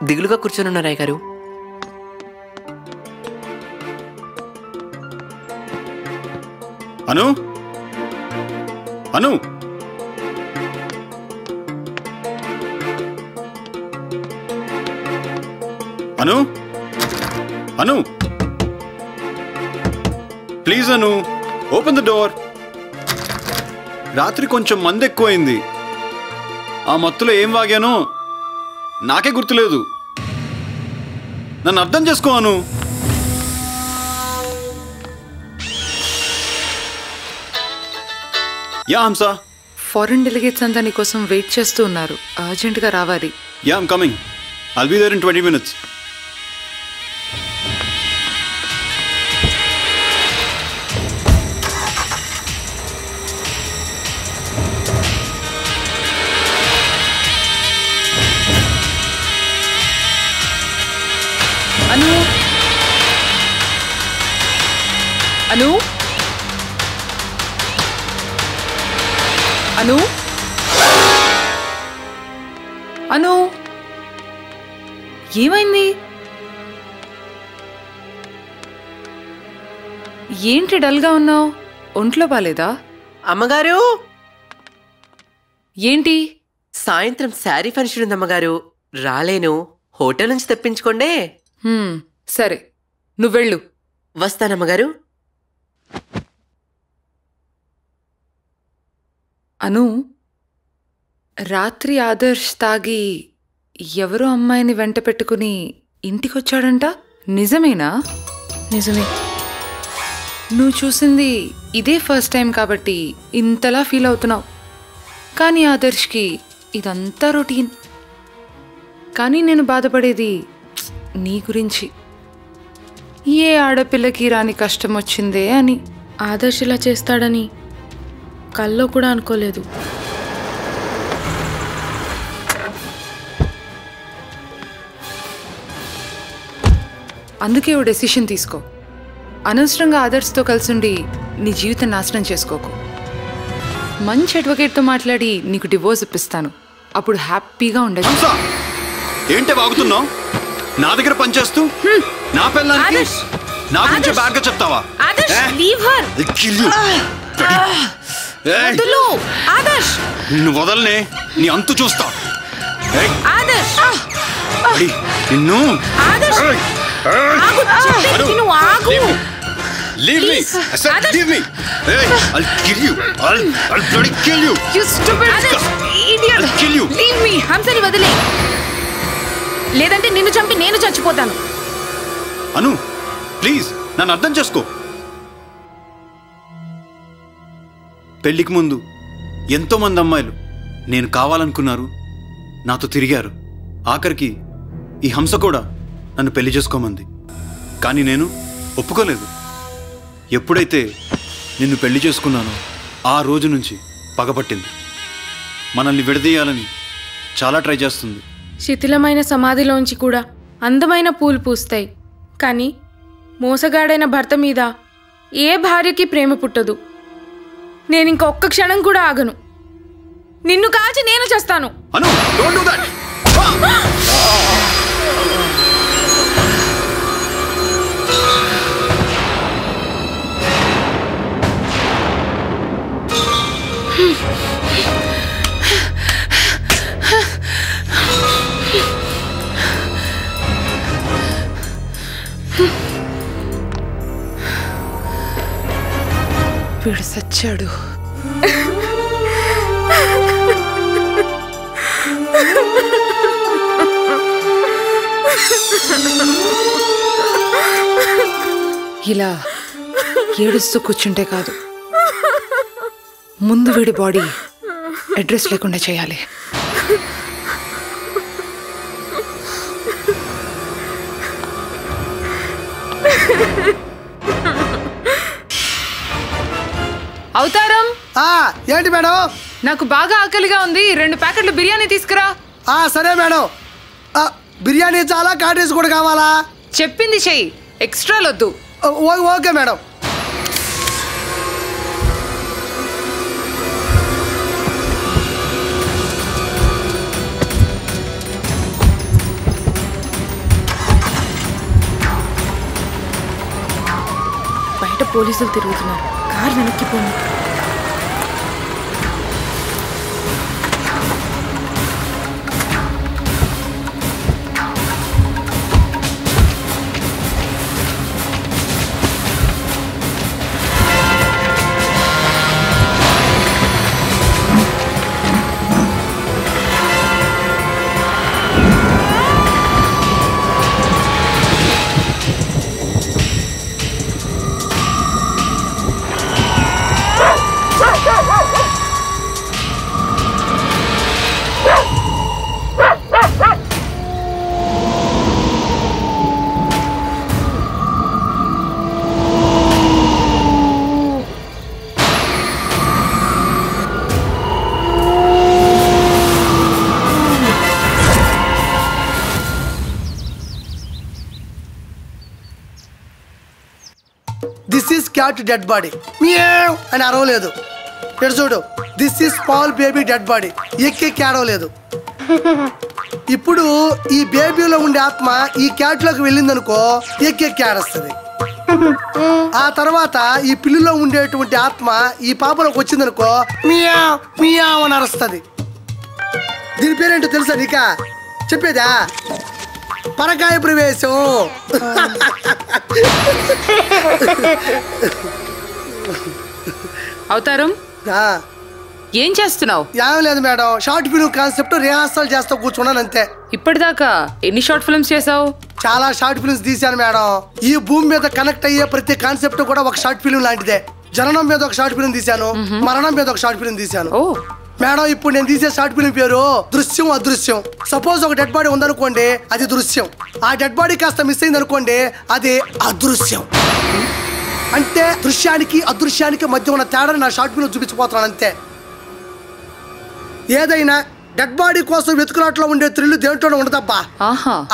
దిగులుగా కూర్చొని ఉన్నారాయ్ గారు. Anu, Anu. Anu, Anu, please Anu, open the door. రాత్రి కొంచెం మంది ఎక్కువైంది. ఆ మత్తులో ఏం వాగానో నాకే గుర్తులేదు. నన్ను అర్థం చేసుకోను. యా హంస. ఫారెన్ డెలిగేట్స్ అంతా నీ కోసం వెయిట్ చేస్తూ ఉన్నారు. అర్జెంటుగా రావాలి. Yeah I'm coming. I'll be there in 20 minutes. Anu Anu Anu ఏమైంది? ఏంటి డల్గా ఉన్నావు? ఒంట్లో బాలేదా? అమ్మగారు ఏంటి? సాయంత్రం శారీ ఫంక్షన్ ఉంది అమ్మగారు, రాలేను. హోటల్ నుంచి తెప్పించుకోండే. సరే, నువ్వెళ్ళు. వస్తానమ్మగారు. అను, రాత్రి ఆదర్శ్ తాగి ఎవరో అమ్మాయిని వెంట పెట్టుకుని ఇంటికొచ్చాడంట, నిజమేనా? నిజమే. నువ్వు చూసింది ఇదే ఫస్ట్ టైం కాబట్టి ఇంతలా ఫీల్ అవుతున్నావు. కానీ ఆదర్శ్కి ఇదంతా రొటీన్. కానీ నేను బాధపడేది నీ గురించి. ఏ ఆడపిల్లకి రాని కష్టం వచ్చిందే అని. ఆదర్శ్ ఇలా చేస్తాడని కల్లో కూడా అనుకోలేదు. అందుకే ఓ డెసిషన్ తీసుకో. అనవసరంగా ఆదర్శ్తో కలిసుండి నీ జీవితం నాశనం చేసుకోకు. మంచి అడ్వకేట్తో మాట్లాడి నీకు డివోర్స్ ఇప్పిస్తాను. అప్పుడు హ్యాపీగా ఉండదు. ఏంటే వాగుతున్నావు? నా దగ్గర పనిచేస్తూ నా పిల్లలకి నా గురించి బ్యాడ్గా చెప్తావా? నిన్ను వదలనే, నీ అంతు చూస్తా. నిన్ను Leave me! I said leave me! Hey, I'll kill you! I'll bloody kill you! You stupid idiot! I'll kill you! Leave me! హంసని వదిలే. లేదంటే నిన్ను చంపి నేను చచ్చిపోతాను. అను, ప్లీజ్ నన్ను అర్థం చేసుకో. పెళ్లికి ముందు ఎంతో మంది అమ్మాయిలు నేను కావాలనుకున్నారు, నాతో తిరిగారు. ఆఖరికి ఈ హంస కూడా నన్ను పెళ్లి చేసుకోమంది. కానీ నేను ఒప్పుకోలేదు. ఎప్పుడైతే నిన్ను పెళ్లి చేసుకున్నానో ఆ రోజు నుంచి పగపట్టింది. మనల్ని విడదీయాలని చాలా ట్రై చేస్తుంది. శిథిలమైన సమాధిలోంచి కూడా అందమైన పూలు పూస్తాయి. కానీ మోసగాడైన భర్త మీద ఏ భార్యకి ప్రేమ పుట్టదు. నేను ఇంకొక్క క్షణం కూడా ఆగను. నిన్ను కాల్చి నేను చేస్తాను. అను, డోంట్ డు దట్. వీడు సచ్చాడు. ఇలా ఏడుస్తూ కూర్చుంటే కాదు, ముందు వీడి బాడీ అడ్రస్ లేకుండా చేయాలి. అవతారం. ఏంటి మేడం? నాకు బాగా ఆకలిగా ఉంది, 2 ప్యాకెట్లు బిర్యానీ తీసుకురా. సరే మేడం. బిర్యానీ చాలా, కాటేజ్ కూడా కావాలా? చెప్పింది చెయ్యి, ఎక్స్ట్రాలొద్దు. Okay madam. బయట పోలీసులు తిరుగుతున్నారు. కారు వెనక్కిపోయింది. This is cat dead body meow అని అరవలేదు. ఇక్కడ చూడు, this is small baby dead body ఎక్కి అరవలేదు. ఇప్పుడు ఈ బేబీలో ఉండే ఆత్మ ఈ క్యాట్ లోకి వెళ్ళిందనుకో ఎక్కి ఆడస్తుంది. ఆ తర్వాత ఈ పిల్లిలో ఉండేటువంటి ఆత్మ ఈ పాపలోకి వచ్చిందనుకో మియావ్ మియావ్ అని అరుస్తుంది. దీని పేరేంటో తెలుసా నీకా? చెప్పేదా? పరకాయ ప్రవేశం. అవతారం ఏం చేస్తున్నావు? ఏం లేదు madam, short film concept rehearsal చేస్తా కూర్చున్నాను అంతే. ఇప్పటిదాకా ఎన్ని షార్ట్ ఫిల్మ్స్ చేసావు? చాలా షార్ట్ ఫిల్మ్స్ తీశాను మేడం. ఈ భూమి మీద కనెక్ట్ అయ్యే ప్రతి కాన్సెప్ట్ కూడా ఒక షార్ట్ ఫిల్మ్ లాంటిదే. జననం మీద ఒక షార్ట్ ఫిల్మ్ తీశాను, మరణం మీద ఒక షార్ట్ ఫిల్మ్ తీశాను. మేడం ఇప్పుడు నేను తీసే షార్ట్ ఫిల్మ్ పేరు దృశ్యం అదృశ్యం. సపోజ్ ఒక డెడ్ బాడీ ఉందనుకోండి, అది దృశ్యం. ఆ డెడ్ బాడీ కాస్త మిస్ అయింది అనుకోండి, అది అదృశ్యం. అంటే దృశ్యానికి అదృశ్యానికి మధ్య ఉన్న తేడాని నా షార్ట్ ఫిల్మ్ చూపించబోతున్నాను అంతే. ఏదైనా డెడ్ బాడీ కోసం వెతుకులాట్లో ఉండే థ్రిల్ దేంట్లోనే ఉండదబ్బా.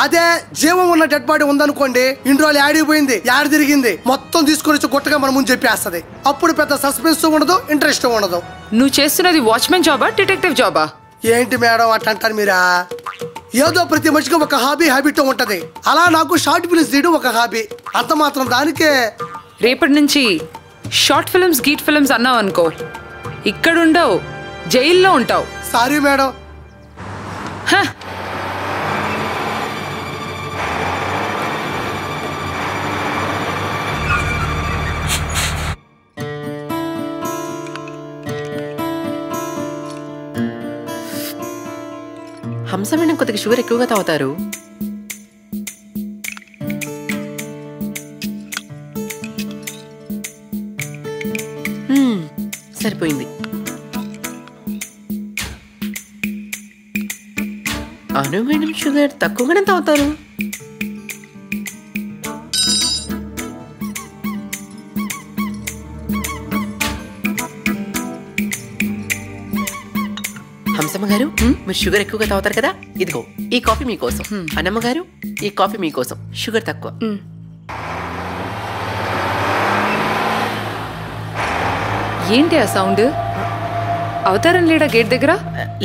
అదే జీవం ఉన్న డెడ్ బాడీ ఉందనుకోండి, ఇన్ని రోజులు యాడిపోయింది, యాడ తిరిగింది మొత్తం తీసుకొని వచ్చి గుట్టగా మన ముందు చెప్పేస్తుంది. అప్పుడు పెద్ద సస్పెన్స్ ఉండదు, ఇంట్రెస్ట్ ఉండదు. నువ్వు చేస్తున్నది వాచ్మెన్ జాబా, డిటెక్టివ్ జాబా? ఏంటి మేడం అట్లా అంటారు మీరా? ఏదో ప్రతి మనిషికి ఒక హ్యాబిట్ ఉంటది. అలా నాకు షార్ట్ ఫిల్మ్స్ తీయడం ఒక హాబీ. అంత మాత్రం దానికే. రేపటి నుంచి షార్ట్ ఫిల్మ్స్ గీట్ ఫిల్మ్స్ అన్నావు అనుకో, ఇక్కడ ఉండవు, జైల్లో ఉంటావు. Sorry madam. హంస మేడం కొద్దిగా షుగర్ ఎక్కువగా తాగుతారు. సరిపోయింది. అను మేడం షుగర్ తక్కువగానే తాగుతారు. హంసమ్మ గారు, మీరు షుగర్ ఎక్కువగా తాగుతారు కదా, ఇదిగో ఈ కాఫీ మీకోసం. అన్నమ్మ గారు, ఈ కాఫీ మీకోసం, షుగర్ తక్కువ. ఏంటి ఆ సౌండ్? అవతారం లేడా గేట్ దగ్గర?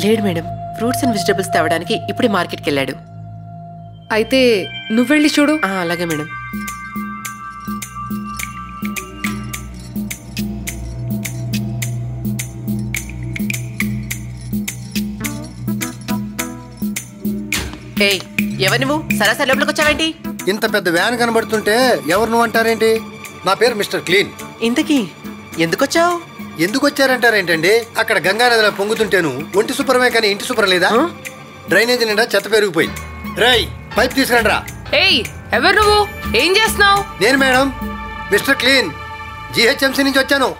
లేడు మేడం, ఫ్రూట్స్ అండ్ వెజిటబుల్స్ తేవడానికి ఇప్పుడే మార్కెట్కి వెళ్ళాడు. అయితే నువ్వు వెళ్ళి చూడు. అలాగే మేడం. ఏయ్, ఎవరు నువ్వు? సరాసరి లోపలికి వచ్చావేంటి? ఇంత పెద్ద వ్యాన్ కనబడుతుంటే ఎవరు నువ్వు అంటారేంటి? నా పేరు మిస్టర్ క్లీన్. ఇంతకీ ఎందుకు వచ్చావు? ఎందుకు వచ్చారంటారేంటండి? అక్కడ గంగా నదిలో పొంగుతుంటేను ఒంటి శుభ్రమే కానీ ఇంటి శుభ్రం లేదా? డ్రైనేజీ నిండా చెత్త పెరిగిపోయింది. రై, పైప్ తీసుకురండి రా. ఏయ్, ఎవరు నువ్వు? ఏం చేస్తున్నావు? నేను మేడం మిస్టర్ క్లీన్, జిహెచ్ఎంసీ నుంచి వచ్చాను.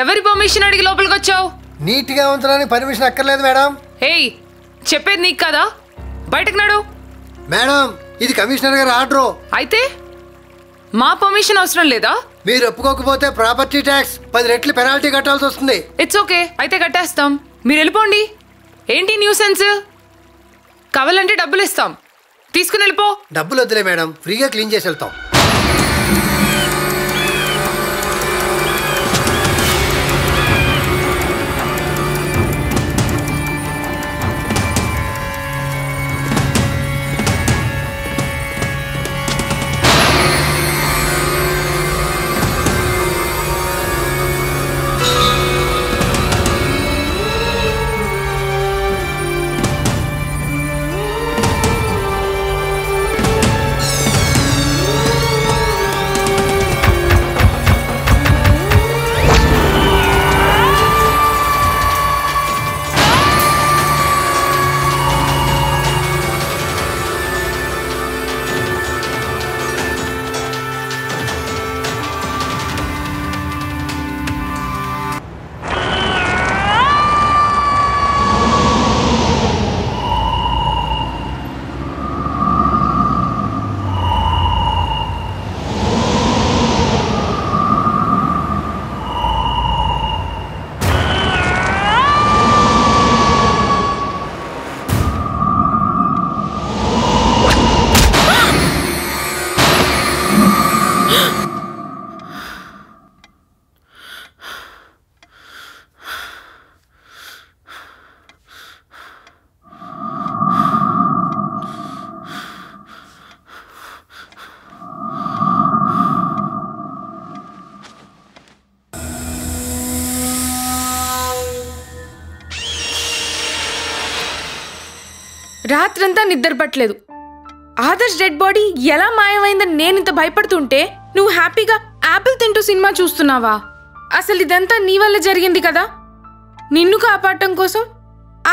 ఎవరి పర్మిషన్ అడిగి లోపలికి వచ్చావు? నీట్గా ఉంచడానికి పర్మిషన్ అక్కర్లేదు మేడం. ఏయ్, చెప్పేది నీకు కదా, బయటకు నడు. మేడం, ఇది కమిషనర్ గారి ఆర్డర్. అయితే మా పర్మిషన్ అవసరం లేదా? మీరు ఒప్పుకోకపోతే ప్రాపర్టీ ట్యాక్స్ 10 రెట్లు పెనాల్టీ కట్టాల్సి వస్తుంది. ఇట్స్ ఓకే, అయితే కట్టేస్తాం. మీరు వెళ్ళిపోండి. ఏంటి న్యూసెన్స్? కావాలంటే డబ్బులు ఇస్తాం, తీసుకుని వెళ్ళిపో. డబ్బులు వద్దులే మేడం, ఫ్రీగా క్లీన్ చేసి వెళ్తాం. రాత్రంతా నిద్ర పట్టలేదు. ఆదర్శ్ డెడ్ బాడీ ఎలా మాయమైందని నేనింత భయపడుతుంటే నువ్వు హ్యాపీగా యాపిల్ తింటూ సినిమా చూస్తున్నావా? అసలు ఇదంతా నీ వల్ల జరిగింది కదా. నిన్ను కాపాడటం కోసం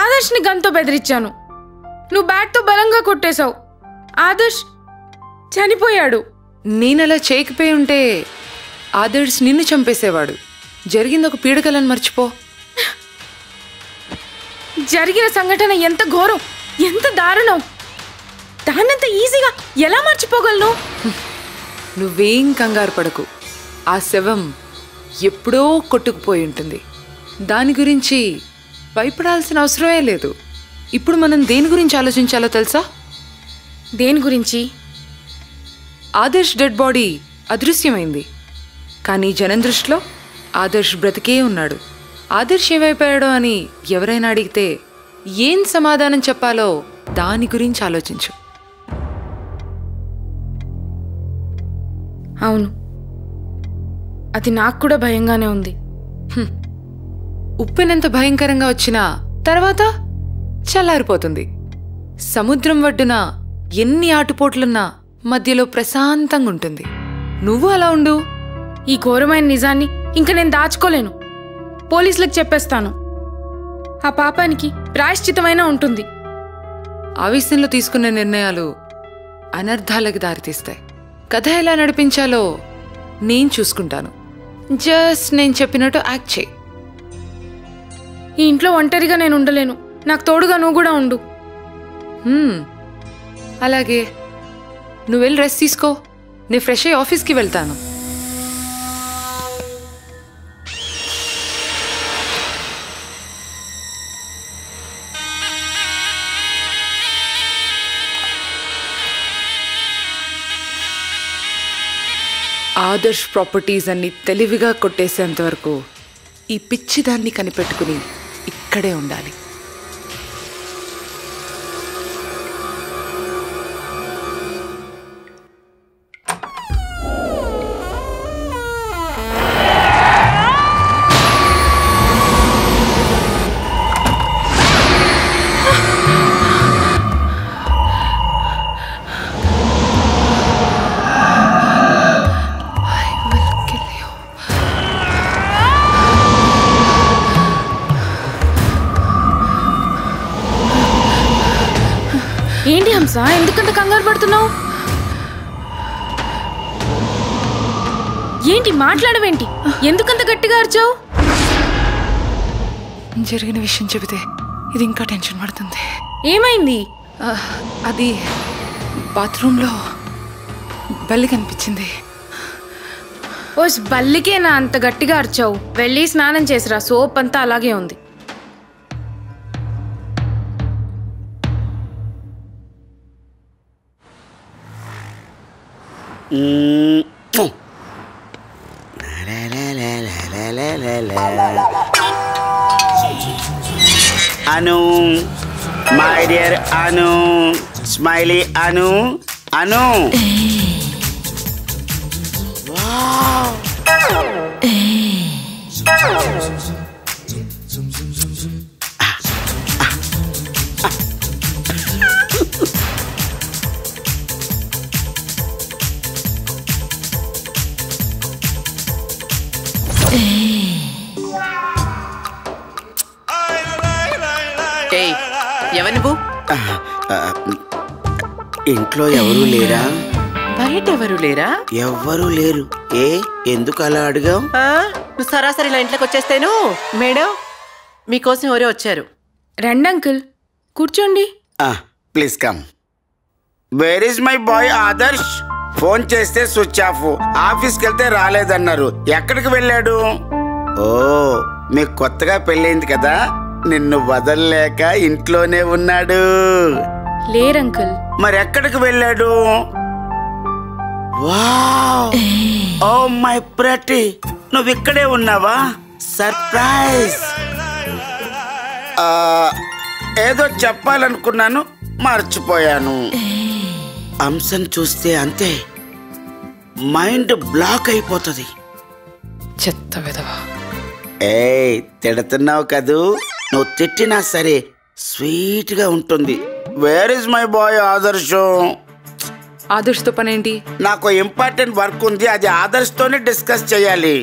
ఆదర్శ్ని గన్తో బెదిరించాను. నువ్వు బ్యాట్తో బలంగా కొట్టేశావు. ఆదర్శ్ చనిపోయాడు. నేనలా చేయకపోయి ఉంటే ఆదర్శ్ నిన్ను చంపేసేవాడు. జరిగింది ఒక పీడకలని మర్చిపో. జరిగిన సంఘటన ఎంత ఘోరం, ఎంత దారుణం. దాన్నంత ఈజీగా ఎలా మర్చిపోగలను? నువ్వేం కంగారు పడకు. ఆ శవం ఎప్పుడో కొట్టుకుపోయి ఉంటుంది. దాని గురించి భయపడాల్సిన అవసరమే లేదు. ఇప్పుడు మనం దేని గురించి ఆలోచించాలో తెలుసా? దేని గురించి? ఆదర్శ్ డెడ్ బాడీ అదృశ్యమైంది, కానీ జనం దృష్టిలో ఆదర్శ్ బ్రతికే ఉన్నాడు. ఆదర్శ్ ఏమైపోయాడో అని ఎవరైనా అడిగితే ఏం సమాధానం చెప్పాలో దాని గురించి ఆలోచించు. అవును, అది నాకు కూడా భయంగానే ఉంది. ఉప్పెనంత భయంకరంగా వచ్చినా తర్వాత చల్లారిపోతుంది. సముద్రం ఒడ్డున ఎన్ని ఆటుపోట్లున్నా మధ్యలో ప్రశాంతంగా ఉంటుంది. నువ్వు అలా ఉండు. ఈ ఘోరమైన నిజాన్ని ఇంక నేను దాచుకోలేను. పోలీసులకు చెప్పేస్తాను. ఆ పాపానికి ప్రాయశ్చితమైనా ఉంటుంది. ఆవేశంలో తీసుకున్న నిర్ణయాలు అనర్థాలకు దారితీస్తాయి. కథ ఎలా నడిపించాలో నేను చూసుకుంటాను. జస్ట్ నేను చెప్పినట్టు యాక్ట్ చేయి. ఈ ఇంట్లో ఒంటరిగా నేను ఉండలేను. నాకు తోడుగా నువ్వు కూడా ఉండు. అలాగే, నువ్వు వెళ్ళి రెస్ట్ తీసుకో. నేను ఫ్రెష్ అయ్యి ఆఫీస్కి వెళ్తాను. ఆదర్శ్ ప్రాపర్టీస్ అన్ని తెలివిగా కొట్టేసేంత వరకు ఈ పిచ్చిదాన్ని కనిపెట్టుకుని ఇక్కడే ఉండాలి. ఏంటి హంస, ఎందుకంత కంగారు పడుతున్నావు? ఏంటి మాట్లాడవేంటి? ఎందుకంత గట్టిగా అరిచావు? జరిగిన విషయం చెబితే ఇది ఇంకా టెన్షన్ పడుతుంది. ఏమైంది? అది బాత్రూంలో బల్లి కనిపించింది. ఓస్, బల్లికేనా అంత గట్టిగా అరిచావు? వెళ్ళి స్నానం చేసిరా, సోప్ అంతా అలాగే ఉంది. అను, మై డియర్ అను, స్మైలీ అను, అను. ఎవరు నువ్వు? ఇంట్లో ఎవరూ లేరా? బయట ఎవరు లేరా? ఎవ్వరూ లేరు. ఎందుకు అలా అడిగావు? నువ్వు సరాసరి ఇలా ఇంట్లోకి వచ్చేస్తేను. మేడం, మీకోసం ఎవరో వచ్చారు. రండి అంకుల్, కూర్చోండి. Please come. Wear is my boy Adarsh? Phone చేస్తే స్విచ్ ఆఫ్, ఆఫీస్కి వెళ్తే రాలేదన్నారు. ఎక్కడికి వెళ్ళాడు? ఓ, మీకు కొత్తగా పెళ్ళైంది కదా, నిన్ను వదలలేక ఇంట్లోనే ఉన్నాడు. లేరంకుల్. మరి ఎక్కడికి వెళ్ళాడు? వావ్, ఓ మై ప్రతి, నువ్వు ఇక్కడే ఉన్నావా? సర్ప్రైజ్. ఏదో చెప్పాలనుకున్నాను, మర్చిపోయాను. అంశం చూస్తే అంతే, మైండ్ బ్లాక్ అయిపోతుంది. చెత్త విధవా. తిడుతున్నావు కదూ? నువ్వు తిట్టినా సరే స్వీట్గా ఉంటుంది. Where is my boy Adarsh? ఆదర్శ్తో పనేంటి? నాకు ఇంపార్టెంట్ వర్క్ ఉంది, అది ఆదర్శ్తోనే డిస్కస్ చేయాలి.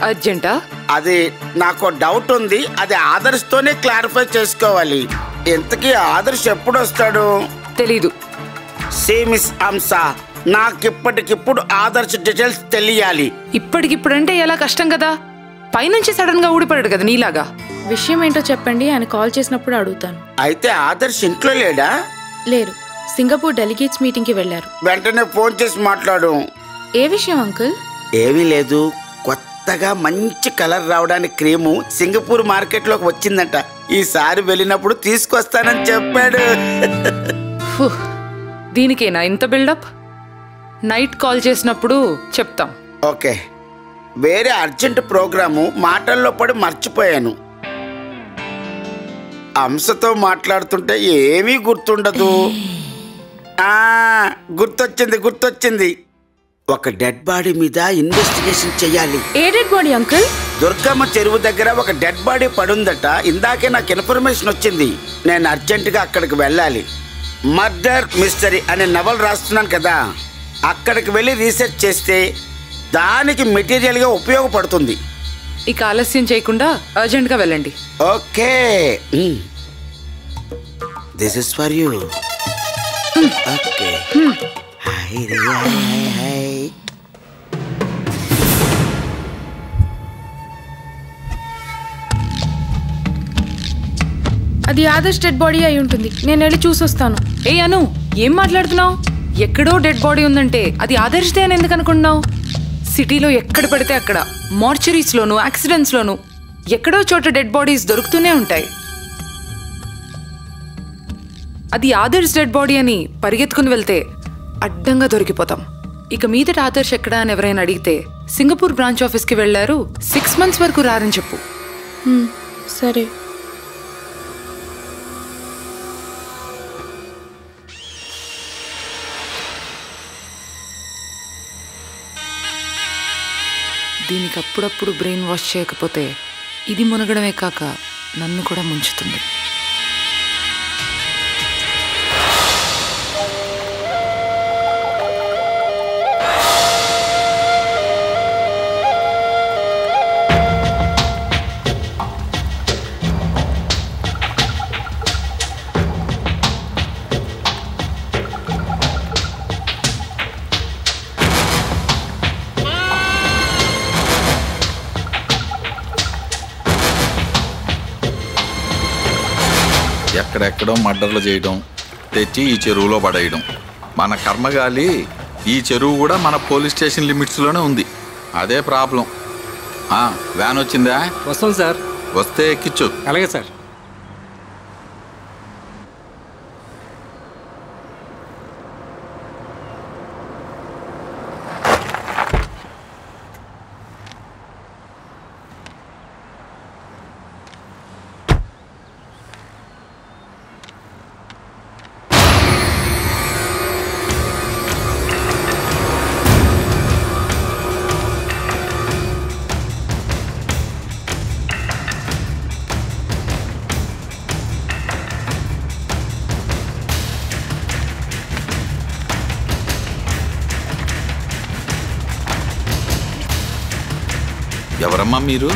అర్జెంటా? అది నాకు డౌట్ ఉంది, అది ఆదర్శ్తోనే క్లారిఫై చేసుకోవాలి. ఇంతకీ ఆదర్శ్ ఎప్పుడు వస్తాడు? తెలీదు. సి మిస్ హంస, నాకిప్పటికిప్పుడు ఆదర్శ్ డీటెయిల్స్ తెలియాలి. ఇప్పటికిప్పుడు అంటే ఎలా కష్టం కదా, పైనుంచి సడన్ గా ఊడిపడాడు కదా నీలాగా. విషయం ఏంటో చెప్పండి, ఆయన కాల్ చేసినప్పుడు అడుగుతాను. అయితే ఆదర్శ్ ఇంట్లో లేడా? లేరు, సింగపూర్ డెలిగేట్స్ మీటింగ్కి వెళ్ళారు. వెంటనే ఫోన్ చేసి మాట్లాడు. ఏ విషయం అంకుల్? ఏమీ లేదు, కొత్తగా మంచి కలర్ రావడానికి క్రీము సింగపూర్ మార్కెట్లోకి వచ్చిందంట. ఈసారి వెళ్ళినప్పుడు తీసుకొస్తానని చెప్పాడు. దీనికేనా ఇంత బిల్డప్? నైట్ కాల్ చేసినప్పుడు చెప్తాం. ఓకే. వేరే అర్జెంట్ ప్రోగ్రాము మాటల్లో పడి మర్చిపోయాను. హంసతో మాట్లాడుతుంటే ఏమీ గుర్తుండదు. గుర్తొచ్చింది. ఒక డెడ్ బాడీ మీద ఇన్వెస్టిగేషన్ చెయ్యాలి. ఏ డెడ్ బాడీ అంకుల్? దుర్గమ్మ చెరువు దగ్గర ఒక డెడ్ బాడీ పడుందట. ఇందాకే నాకు ఇన్ఫర్మేషన్ వచ్చింది. నేను అర్జెంటుగా అక్కడికి వెళ్ళాలి. మర్డర్ మిస్టరీ అనే నవల్ రాస్తున్నాను కదా, అక్కడికి వెళ్ళి రీసెర్చ్ చేస్తే దానికి మెటీరియల్గా ఉపయోగపడుతుంది. ఇక ఆలస్యం చేయకుండా అర్జెంట్గా వెళ్ళండి. Okay, this is for you. Okay. అది ఆదర్శ్ డెడ్ బాడీ అయి ఉంటుంది. నేను వెళ్ళి చూసొస్తాను. ఏ అను, ఏం మాట్లాడుతున్నావు? ఎక్కడో డెడ్ బాడీ ఉందంటే అది ఆదర్శదే అని ఎందుకు అనుకుంటున్నావు? సిటీలో ఎక్కడ పడితే అక్కడ మార్చరీస్లోను యాక్సిడెంట్స్లోను ఎక్కడో చోట డెడ్ బాడీస్ దొరుకుతూనే ఉంటాయి. అది ఆదర్శ్ డెడ్ బాడీ అని పరిగెత్తుకుని వెళ్తే అడ్డంగా దొరికిపోతాం. ఇక మీదట ఆదర్శ్ ఎక్కడా అని ఎవరైనా అడిగితే సింగపూర్ బ్రాంచ్ ఆఫీస్కి వెళ్ళారు, 6 months వరకు రారని చెప్పు. సరే. దీనికి అప్పుడప్పుడు బ్రెయిన్ వాష్ చేయకపోతే ఇది మునగడమే కాక నన్ను కూడా ముంచుతుంది. ఎక్కడెక్కడో మర్డర్లు చేయడం, తెచ్చి ఈ చెరువులో పడేయడం. మన కర్మగాలి ఈ చెరువు కూడా మన పోలీస్ స్టేషన్ లిమిట్స్లోనే ఉంది. అదే ప్రాబ్లం. వ్యాన్ వచ్చిందా? వస్తాం సార్. వస్తే ఎక్కించు. అలాగే సార్. ఎవరమ్మా మీరు?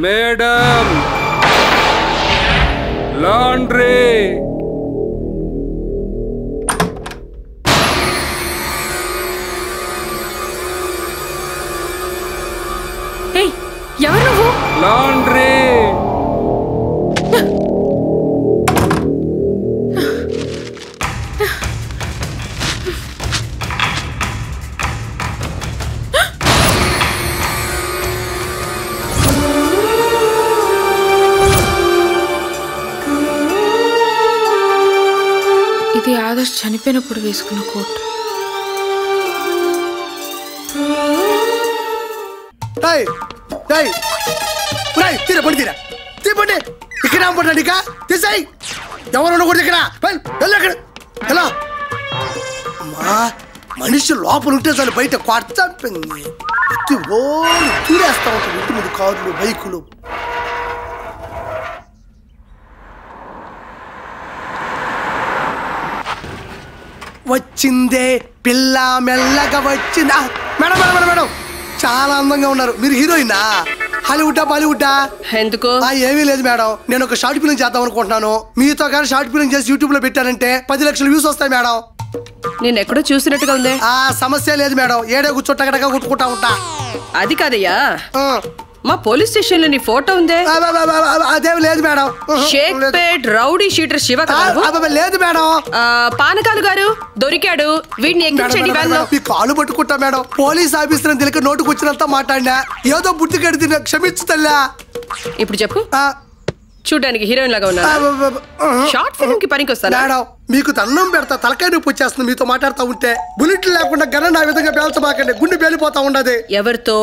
Madam laundry. ఎవరు నువ్వు? లాండ్రీ. ఇది ఆదర్శ్ చనిపోయినప్పుడు వేసుకున్న కోట్. తీరపడి ఇక్కడ పడ్డాడు. ఇక తీసాయి ఎవరు ఉండకూడదు ఇక్కడ. వెళ్ళక్కడ ఎలా అమ్మా మనిషి లోపల ఉంటే చాలు బయట కొట్టంపింది. చూడేస్తా ఉంటాడు ఇంటి మీద కార్లు బైకులు. వచ్చిందే పిల్ల మెల్లగా వచ్చిందా. మేడం మేడం మేడం మేడం చాలా అందంగా ఉన్నారు. మీరు హీరోయినా? హాలీవుడ్డా బాలీవుడ్డా? ఎందుకు? ఏమీ లేదు మేడం, నేను ఒక షార్ట్ ఫిల్మ్ చేద్దాం అనుకుంటున్నాను. మీతో కానీ షార్ట్ ఫిల్మ్ చేసి యూట్యూబ్ లో పెట్టారంటే 10 లక్షల వ్యూస్ వస్తాయి మేడం. నేను ఎక్కడో చూసినట్టుగా ఉంది. సమస్య లేదు మేడం, ఏడే కూర్చోటగడగా కొట్టుకుంటా ఉంటా. అది కాదయ్యా, మా పోలీస్ స్టేషన్ లో నీ ఫోటో ఉందే. అదేం లేదు madam. Shaikpet rowdy sheeter Shiva లేదు మేడం. పానకాలు గారు దొరికాడు, వీడిని ఎక్కించండి. మీ కాలు పట్టుకుంటా మేడం. పోలీస్ ఆఫీసర్ తెలియక నోటుకు వచ్చినంత మాట్లాడినా ఏదో బుద్ధి కడితే క్షమించు తల్లా. ఇప్పుడు చెప్పు, చూడడానికి హీరోయిన్ లాగా ఉన్నా షార్ట్ ఫిల్మ్ కి పనికి వస్తాను మేడం. మీకు దండం పెడతా, తలకాయ నొప్పి వచ్చేస్తుంది మీతో మాట్లాడుతూ ఉంటే. బుల్లెట్లు లేకుండా గన్న ఆ విధంగా పేల్చబాకండి, గుండె పేలిపోతా ఉండదు. ఎవరితో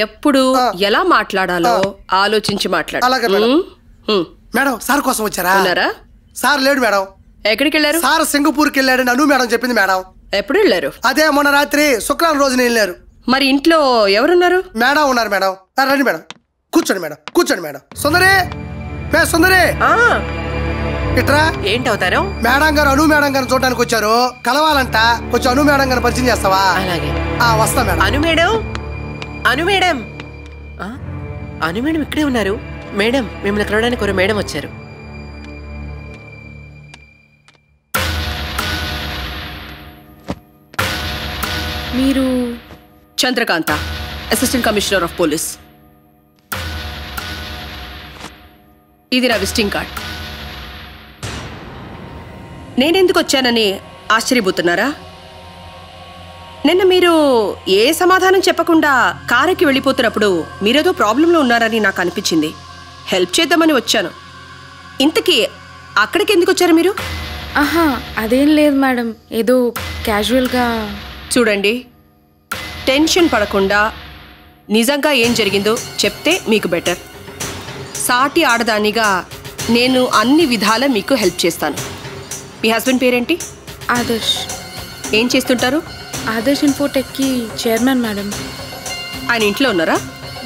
ఎప్పుడు ఎలా మాట్లాడాలో ఆలోచించి మాట్లాడు. అలాగే మేడం. సార్ కోసం వచ్చారా? సార్ లేడు మేడం. ఎక్కడికి వెళ్ళారు? సార్ సింగపూర్కి వెళ్ళాడని అను మేడం చెప్పింది మేడం. ఎప్పుడు వెళ్ళారు? అదే మొన్న రాత్రి శుక్రవారం రోజున వెళ్ళారు. మరి ఇంట్లో ఎవరున్నారు? మేడం ఉన్నారు మేడం. రండి మేడం, కూర్చోండి మేడం, కూర్చోండి మేడం. సుందరి సుందరి ఇట్రా. ఏంటి అవుతారు? మేడం గారు అను మేడం గారిని చూడడానికి వచ్చారు, కలవాలంట. కొంచెం అను మేడం గారిని పరిచయం చేస్తావా? అలాగే వస్తా మేడం. అను మేడం, అను మేడం, అను మేడం ఇక్కడే ఉన్నారు. మేడం మిమ్మల్ని కలవడానికి ఒక మేడం వచ్చారు. మీరు? Chandrakanta, assistant commissioner of police. ఇది నా విజిటింగ్ కార్డ్. నేనెందుకు వచ్చానని ఆశ్చర్యపోతున్నారా? నిన్న మీరు ఏ సమాధానం చెప్పకుండా కారుకి వెళ్ళిపోతున్నప్పుడు మీరేదో ప్రాబ్లంలో ఉన్నారని నాకు అనిపించింది. హెల్ప్ చేద్దామని వచ్చాను. ఇంతకీ అక్కడికి ఎందుకు వచ్చారు మీరు? అదేం లేదు మేడం, ఏదో క్యాజువల్గా. చూడండి, టెన్షన్ పడకుండా నిజంగా ఏం జరిగిందో చెప్తే మీకు బెటర్. సాటి ఆడదానిగా నేను అన్ని విధాలా మీకు హెల్ప్ చేస్తాను. మీ హస్బెండ్ పేరేంటి? ఆదర్శ్. ఏం చేస్తుంటారు? ఆదర్శ్ ఇన్ఫోటెక్కి చైర్మన్ మేడం. ఆయన ఇంట్లో ఉన్నారా?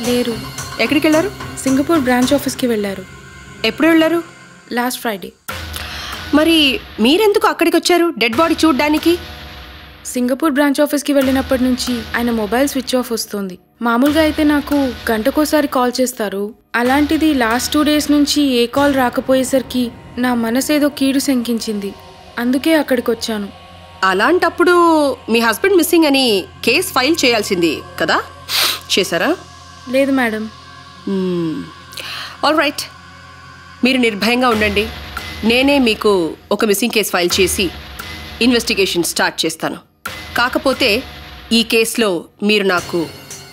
లేరు. ఎక్కడికి వెళ్ళారు? సింగపూర్ బ్రాంచ్ ఆఫీస్కి వెళ్ళారు. ఎప్పుడు వెళ్ళారు? Last Friday. మరి మీరెందుకు అక్కడికి వచ్చారు డెడ్ బాడీ చూడ్డానికి? సింగపూర్ బ్రాంచ్ ఆఫీస్కి వెళ్ళినప్పటి నుంచి ఆయన మొబైల్ స్విచ్ ఆఫ్ వస్తుంది. మామూలుగా అయితే నాకు గంటకోసారి కాల్ చేస్తారు. అలాంటిది లాస్ట్ 2 days నుంచి ఏ కాల్ రాకపోయేసరికి నా మనసేదో కీడు శంకించింది. అందుకే అక్కడికి వచ్చాను. అలాంటప్పుడు మీ హస్బెండ్ మిస్సింగ్ అని కేసు ఫైల్ చేయాల్సింది కదా, చేశారా? లేదు మేడం. ఆల్ రైట్, మీరు నిర్భయంగా ఉండండి. నేనే మీకు ఒక మిస్సింగ్ కేసు ఫైల్ చేసి ఇన్వెస్టిగేషన్ స్టార్ట్ చేస్తాను. కాకపోతే ఈ కేసులో మీరు నాకు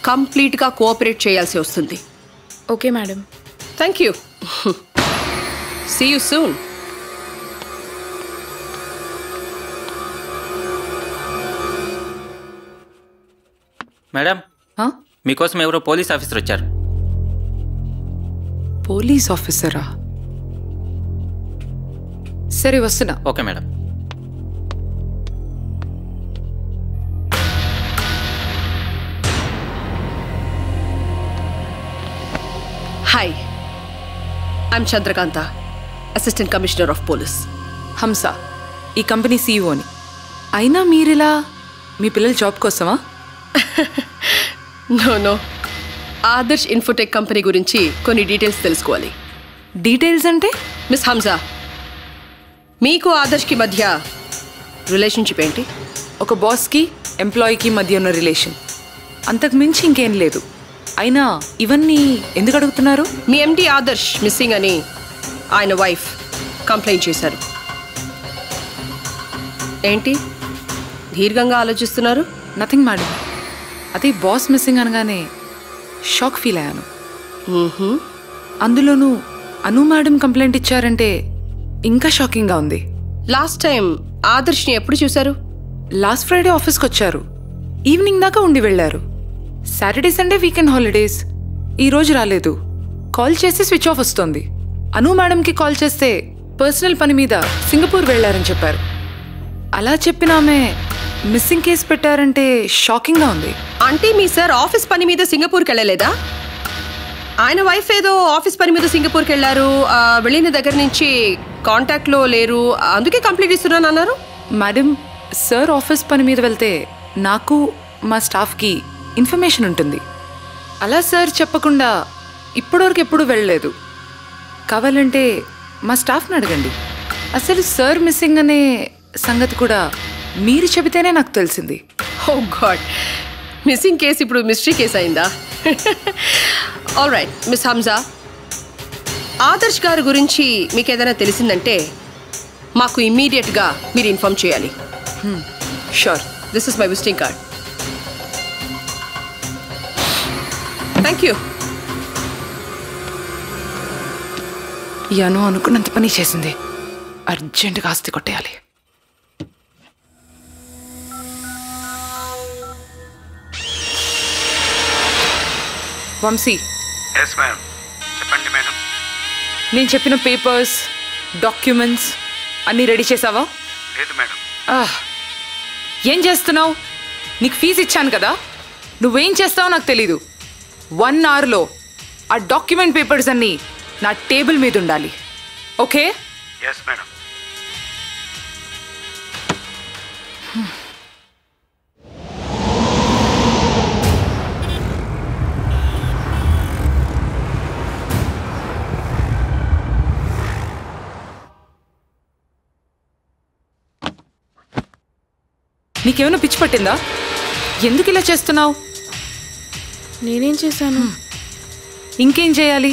కంప్లీట్గా కోఆపరేట్ చేయాల్సి వస్తుంది. Okay madam. Thank you. See you soon. Madam, మీకోసం ఎవరో పోలీస్ ఆఫీసర్ వచ్చారు. పోలీస్ ఆఫీసరా? సరే వస్తున్నా. Okay madam. Hi, I'm Chandrakanta, assistant commissioner of police. Hamsa, ఈ కంపెనీ సీఈఓని. అయినా మీరిలా మీ పిల్లల జాబ్ కోసమా? నో, ఆదర్శ్ ఇన్ఫోటెక్ కంపెనీ గురించి కొన్ని డీటెయిల్స్ తెలుసుకోవాలి. డీటెయిల్స్ అంటే? మిస్ హంసా, మీకు ఆదర్శ్కి మధ్య రిలేషన్షిప్ ఏంటి? ఒక బాస్కి ఎంప్లాయీకి మధ్య ఉన్న రిలేషన్, అంతకు మించి ఇంకేం లేదు. అయినా ఇవన్నీ ఎందుకు అడుగుతున్నారు? మీ ఎండి ఆదర్శ్ మిస్సింగ్ అని ఆయన వైఫ్ కంప్లైంట్ చేశారు. ఏంటి దీర్ఘంగా ఆలోచిస్తున్నారు? Nothing madam. అదే బాస్ మిస్సింగ్ అనగానే షాక్ ఫీల్ అయ్యాను. అందులోనూ అను మేడం కంప్లైంట్ ఇచ్చారంటే ఇంకా షాకింగ్గా ఉంది. లాస్ట్ టైం ఆదర్శ్ని ఎప్పుడు చూశారు? లాస్ట్ ఫ్రైడే ఆఫీస్కి వచ్చారు, ఈవినింగ్ దాకా ఉండి వెళ్ళారు. Saturday Sunday weekend holidays. ఈరోజు రాలేదు. కాల్ చేస్తే స్విచ్ ఆఫ్ వస్తుంది. అను మేడంకి కాల్ చేస్తే పర్సనల్ పని మీద సింగపూర్ వెళ్ళారని చెప్పారు. అలా చెప్పిన ఆమె మిస్సింగ్ కేసు పెట్టారంటే షాకింగ్గా ఉంది. అంటే మీ సార్ ఆఫీస్ పని మీద సింగపూర్కి వెళ్ళలేదా? ఆయన వైఫ్ ఏదో ఆఫీస్ పని మీద సింగపూర్కి వెళ్ళారు, వెళ్ళిన దగ్గర నుంచి కాంటాక్ట్లో లేరు, అందుకే కంప్లైంట్ ఇస్తున్నాను అన్నారు. మేడం, సార్ ఆఫీస్ పని మీద వెళ్తే నాకు మా స్టాఫ్కి ఇన్ఫర్మేషన్ ఉంటుంది. అలా సార్ చెప్పకుండా ఇప్పటివరకు ఎప్పుడూ వెళ్ళలేదు. కావాలంటే మా స్టాఫ్ని అడగండి. అసలు సార్ మిస్సింగ్ అనే సంగతి కూడా మీరు చెబితేనే నాకు తెలిసింది. ఓ గాడ్, మిస్సింగ్ కేసు ఇప్పుడు మిస్టరీ కేసు అయిందా? All right miss Hamza, Adarsh గారి గురించి మీకు ఏదైనా తెలిసిందంటే మాకు ఇమ్మీడియట్గా మీరు ఇన్ఫార్మ్ చేయాలి. Sure, this is my visiting card. Thank you. యాను అనుకున్నంత పని చేసింది. అర్జెంటుగా ఆస్తి కొట్టేయాలి. వంశీ. చెప్పండి మేడం. నేను చెప్పిన పేపర్స్, డాక్యుమెంట్స్ అన్నీ రెడీ చేసావా? లేదు మేడం. ఏం చేస్తున్నావు? నీకు ఫీజు ఇచ్చాను కదా, నువ్వేం చేస్తావో నాకు తెలీదు. 1 అవర్లో ఆ డాక్యుమెంట్ పేపర్స్ అన్నీ నా టేబుల్ మీద ఉండాలి. ఓకే? Yes madam. నీకేమైనా పిచ్చి పట్టిందా? ఎందుకు ఇలా చేస్తున్నావు? నేనేం చేశాను? ఇంకేం చేయాలి?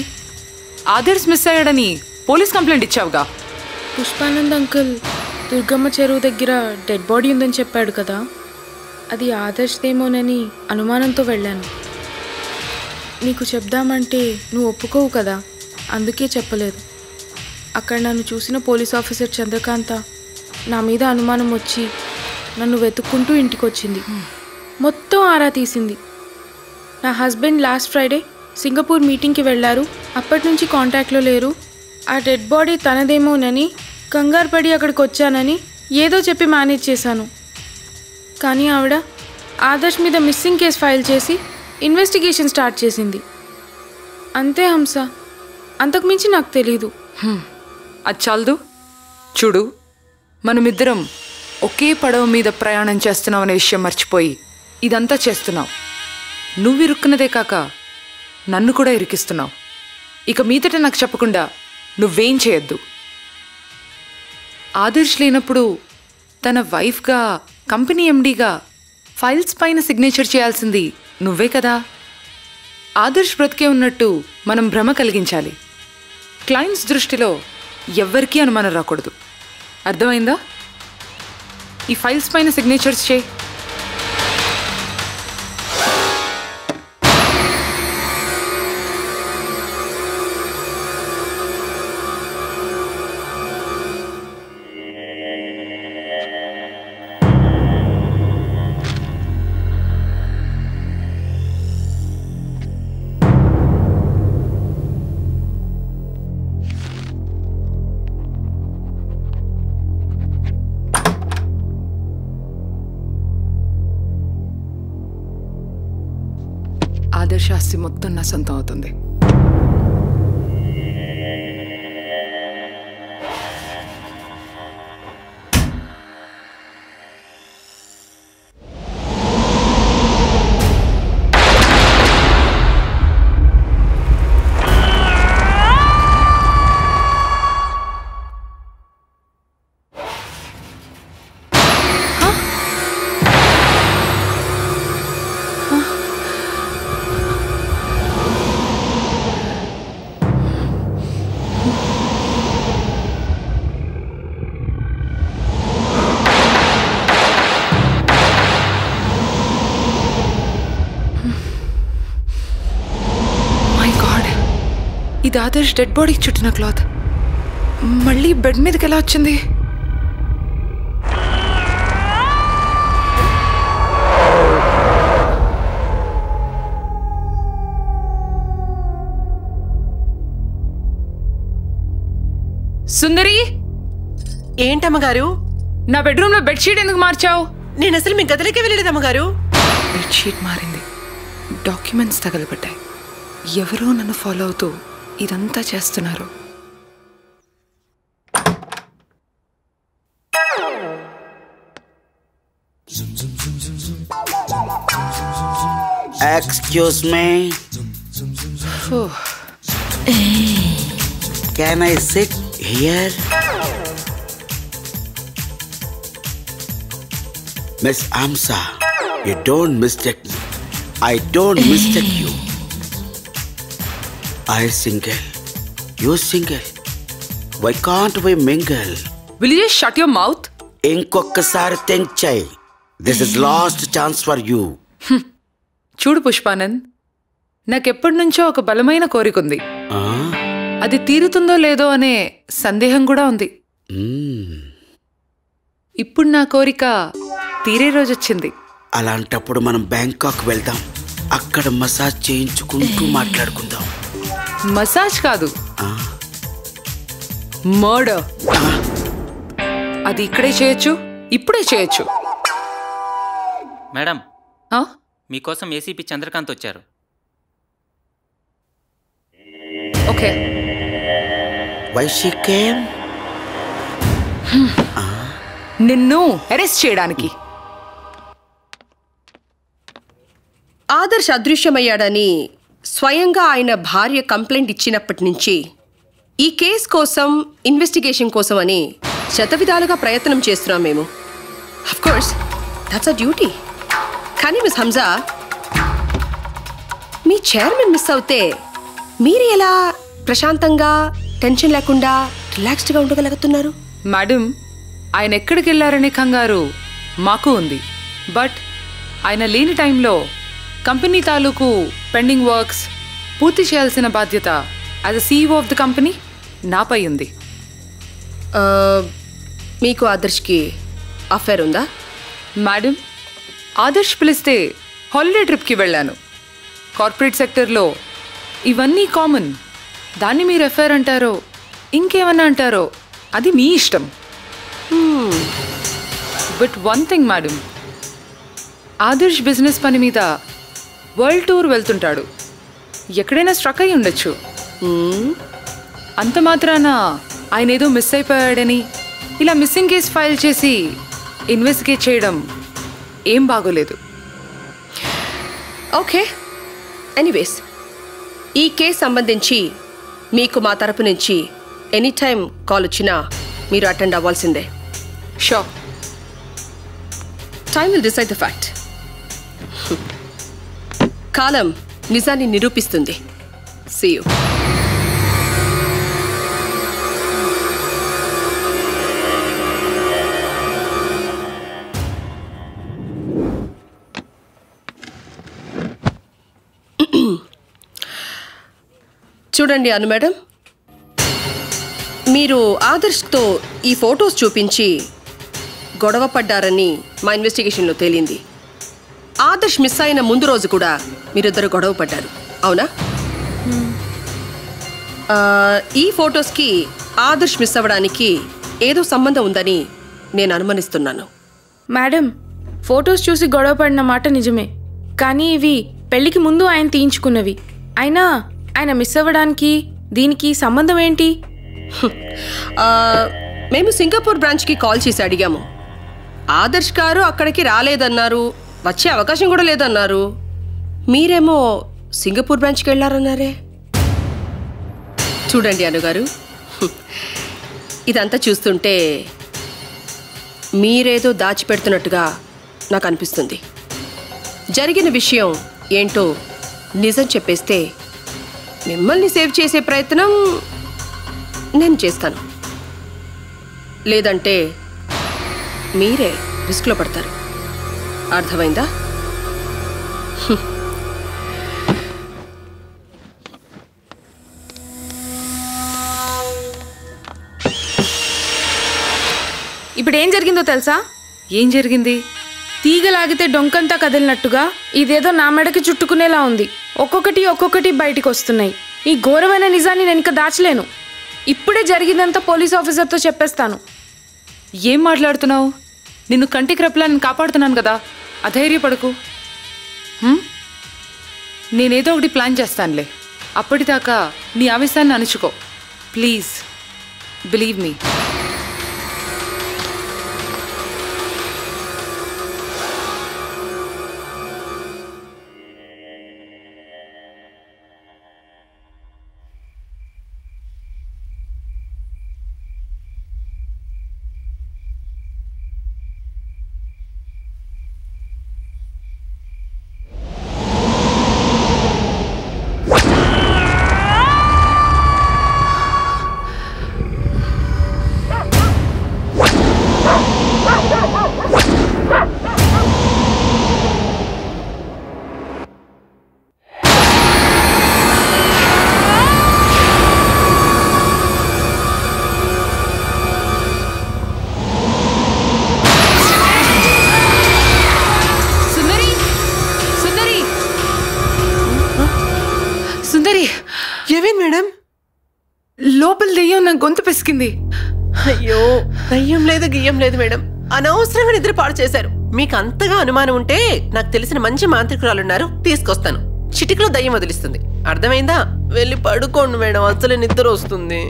ఆదర్శ్ మిస్ అయ్యాడని పోలీస్ కంప్లైంట్ ఇచ్చావుగా. పుష్పానంద్ అంకుల్ దుర్గమ్మ చెరువు దగ్గర డెడ్ బాడీ ఉందని చెప్పాడు కదా, అది ఆదర్శ్దేమోనని అనుమానంతో వెళ్ళాను. నీకు చెప్దామంటే నువ్వు ఒప్పుకోవు కదా, అందుకే చెప్పలేదు. అక్కడ నన్ను చూసిన పోలీస్ ఆఫీసర్ చంద్రకాంత నా మీద అనుమానం వచ్చి నన్ను వెతుక్కుంటూ ఇంటికి వచ్చింది. మొత్తం ఆరా తీసింది. నా హస్బెండ్ లాస్ట్ ఫ్రైడే సింగపూర్ మీటింగ్కి వెళ్ళారు, అప్పటి నుంచి కాంటాక్ట్లో లేరు. ఆ డెడ్ బాడీ తనదేమోనని కంగారు పడి అక్కడికి వచ్చానని ఏదో చెప్పి మేనేజ్ చేశాను. కానీ ఆవిడ ఆదర్శ్ మీద మిస్సింగ్ కేసు ఫైల్ చేసి ఇన్వెస్టిగేషన్ స్టార్ట్ చేసింది. అంతే హంస, అంతకుమించి నాకు తెలీదు. అది చాలదు. చూడు, మనమిద్దరం ఒకే పడవ మీద ప్రయాణం చేస్తున్నాం అనే విషయం మర్చిపోయి ఇదంతా చేస్తున్నావు. నువ్వు ఇరుక్కున్నదే కాక నన్ను కూడా ఇరికిస్తున్నావు. ఇక మీదట నాకు చెప్పకుండా నువ్వేం చేయొద్దు. ఆదర్శ్ లేనప్పుడు తన వైఫ్గా, కంపెనీ ఎండీగా ఫైల్స్ పైన సిగ్నేచర్ చేయాల్సింది నువ్వే కదా. ఆదర్శ్ బ్రతికే ఉన్నట్టు మనం భ్రమ కలిగించాలి. క్లయింట్స్ దృష్టిలో ఎవ్వరికీ అనుమానం రాకూడదు. అర్థమైందా? ఈ ఫైల్స్ పైన సిగ్నేచర్స్ చేయి. ఆదర్శ ఆస్తి మొత్తం నా సొంతం అవుతుంది. ఇది ఆదర్శ్ డెడ్ బాడీకి చుట్టిన క్లాత్. మళ్ళీ బెడ్ మీదకి ఎలా వచ్చింది? సుందరి, ఏంటమ్మగారు? నా బెడ్రూమ్ లో బెడ్షీట్ ఎందుకు మార్చావు? నేను అసలు మీ గదిలోకి వెళ్ళలేదు అమ్మగారు. బెడ్షీట్ మారింది, డాక్యుమెంట్స్ తగలబడ్డాయి. ఎవరో నన్ను ఫాలో అవుతూ ఇదంతా చేస్తున్నారు. Excuse me, can I SIT here? Miss Amsa, you don't mistake me. I don't mistake you. I single, you single. Why can't we mingle? Will you just shut your mouth? ఇంకొకసారి think చేయి. This is last chance for you. చూడు పుష్పానంద్, నాకెప్పటి నుంచో ఒక బలమైన కోరిక ఉంది. అది తీరుతుందో లేదో అనే సందేహం కూడా ఉంది. ఇప్పుడు నా కోరిక తీరే రోజొచ్చింది. అలాంటప్పుడు మనం బ్యాంకాక్ వెళ్దాం, అక్కడ మసాజ్ చేయించుకుంటూ మాట్లాడుకుందాం. మసాజ్ కాదు, మర్డర్. అది ఇక్కడే చేయొచ్చు, ఇప్పుడే చేయొచ్చు. మేడం, మీకోసం ఏసీపీ చంద్రకాంత్ వచ్చారు. ఓకే. Why she came? నిన్ను అరెస్ట్ చేయడానికి. ఆదర్శ్ అదృశ్యమయ్యాడని స్వయంగా ఆయన భార్య కంప్లైంట్ ఇచ్చినప్పటి నుంచి ఈ కేసు కోసం, ఇన్వెస్టిగేషన్ కోసం అని శతవిధాలుగా ప్రయత్నం చేస్తున్నాం మేము. Of course that's a duty. కానీ మిస్ హంజా, మీ చైర్మన్ మిస్ అవుతే మీరు ఎలా ప్రశాంతంగా, టెన్షన్ లేకుండా, రిలాక్స్డ్గా ఉండగలుగుతున్నారు? మేడం, ఆయన ఎక్కడికి వెళ్ళారనే కంగారు మాకు ఉంది. బట్ ఆయన లేని టైంలో కంపెనీ తాలూకు పెండింగ్ వర్క్స్ పూర్తి చేయాల్సిన బాధ్యత as a CEO of the company నాపై ఉంది. మీకు ఆదర్శ్కి అఫైర్ ఉందా? మేడం, ఆదర్శ్ పిలిస్తే హాలిడే ట్రిప్కి వెళ్ళాను. కార్పొరేట్ సెక్టర్లో ఇవన్నీ కామన్. దాన్ని మీరు అఫైర్ అంటారో ఇంకేమన్నా అంటారో అది మీ ఇష్టం. But one thing madam, Adarsh business పని మీద వరల్డ్ టూర్ వెళ్తుంటాడు. ఎక్కడైనా స్ట్రక్ అయి ఉండొచ్చు. అంత మాత్రాన ఆయన ఏదో మిస్ అయిపోయాడని ఇలా మిస్సింగ్ కేసు ఫైల్ చేసి ఇన్వెస్టిగేట్ చేయడం ఏం బాగోలేదు. ఓకే, ఎనీవేస్, ఈ కేసు సంబంధించి మీకు మా తరపు నుంచి ఎనీ టైం కాల్ వచ్చినా మీరు అటెండ్ అవ్వాల్సిందే. Sure. Time will decide the fact. కాలం నిజాన్ని నిరూపిస్తుంది. See you. చూడండి అను మేడం, మీరు ఆదర్శ్తో ఈ ఫొటోస్ చూపించి గొడవ పడ్డారని మా ఇన్వెస్టిగేషన్లో తేలింది. ఆదర్శ్ మిస్ అయిన ముందు రోజు కూడా మీరిద్దరు గొడవ పడ్డారు, అవునా? ఈ ఫొటోస్కి ఆదర్శ్ మిస్ అవ్వడానికి ఏదో సంబంధం ఉందని నేను అనుమానిస్తున్నాను. మేడం, ఫొటోస్ చూసి గొడవ పడిన మాట నిజమే, కానీ ఇవి పెళ్లికి ముందు ఆయన తీయించుకున్నవి. అయినా ఆయన మిస్ అవ్వడానికి దీనికి సంబంధం ఏంటి? మేము సింగపూర్ బ్రాంచ్కి కాల్ చేసి అడిగాము. ఆదర్శ్ గారు అక్కడికి రాలేదన్నారు, వచ్చే అవకాశం కూడా లేదన్నారు. మీరేమో సింగపూర్ బ్రాంచ్కి వెళ్ళారన్నారే. చూడండి అనుగారు, ఇదంతా చూస్తుంటే మీరేదో దాచిపెడుతున్నట్టుగా నాకు అనిపిస్తుంది. జరిగిన విషయం ఏంటో నిజం చెప్పేస్తే మిమ్మల్ని సేవ్ చేసే ప్రయత్నం నేను చేస్తాను. లేదంటే మీరే రిస్క్లో పడతారు. అర్థమైందా? ఇప్పుడు ఏం జరిగిందో తెలుసా? ఏం జరిగింది? తీగలాగితే డొంకంతా కదిలినట్టుగా ఇదేదో నా మెడకి చుట్టుకునేలా ఉంది. ఒక్కొక్కటి బయటికి వస్తున్నాయి. ఈ ఘోరమైన నిజాన్ని నేను ఇంకా దాచలేను. ఇప్పుడే జరిగిందంతా పోలీస్ ఆఫీసర్తో చెప్పేస్తాను. ఏం మాట్లాడుతున్నావు? నిన్ను కంటికి రెప్పలా కాపాడుతున్నాను కదా, అధైర్యపడకు. నేనేదో ఒకటి ప్లాన్ చేస్తానులే. అప్పటిదాకా నీ ఆవేశాన్ని అణుచుకో ప్లీజ్. Believe me. లోపల దెయ్యం నా గొంతు పిసికింది. అయ్యో, దయ్యం లేదు గియ్యం లేదు మేడం, అనవసరంగా నిద్ర పాడు చేశారు. మీకు అంతగా అనుమానం ఉంటే నాకు తెలిసిన మంచి మాంత్రికురాలున్నారు, తీసుకొస్తాను. చిటికలో దయ్యం వదిలిస్తుంది. అర్థమైందా? వెళ్ళి పడుకోండి మేడం, అసలే నిద్ర వస్తుంది.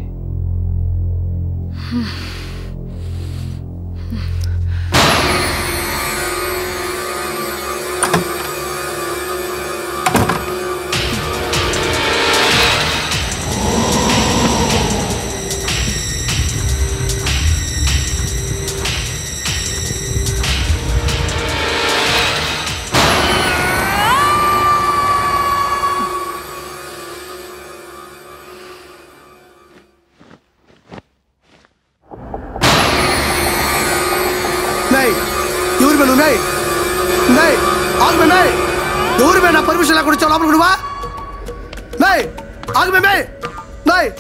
ఎవరు నా పర్మిషన్ లేకుండా వచ్చావు లోపలికి? నువ్వా?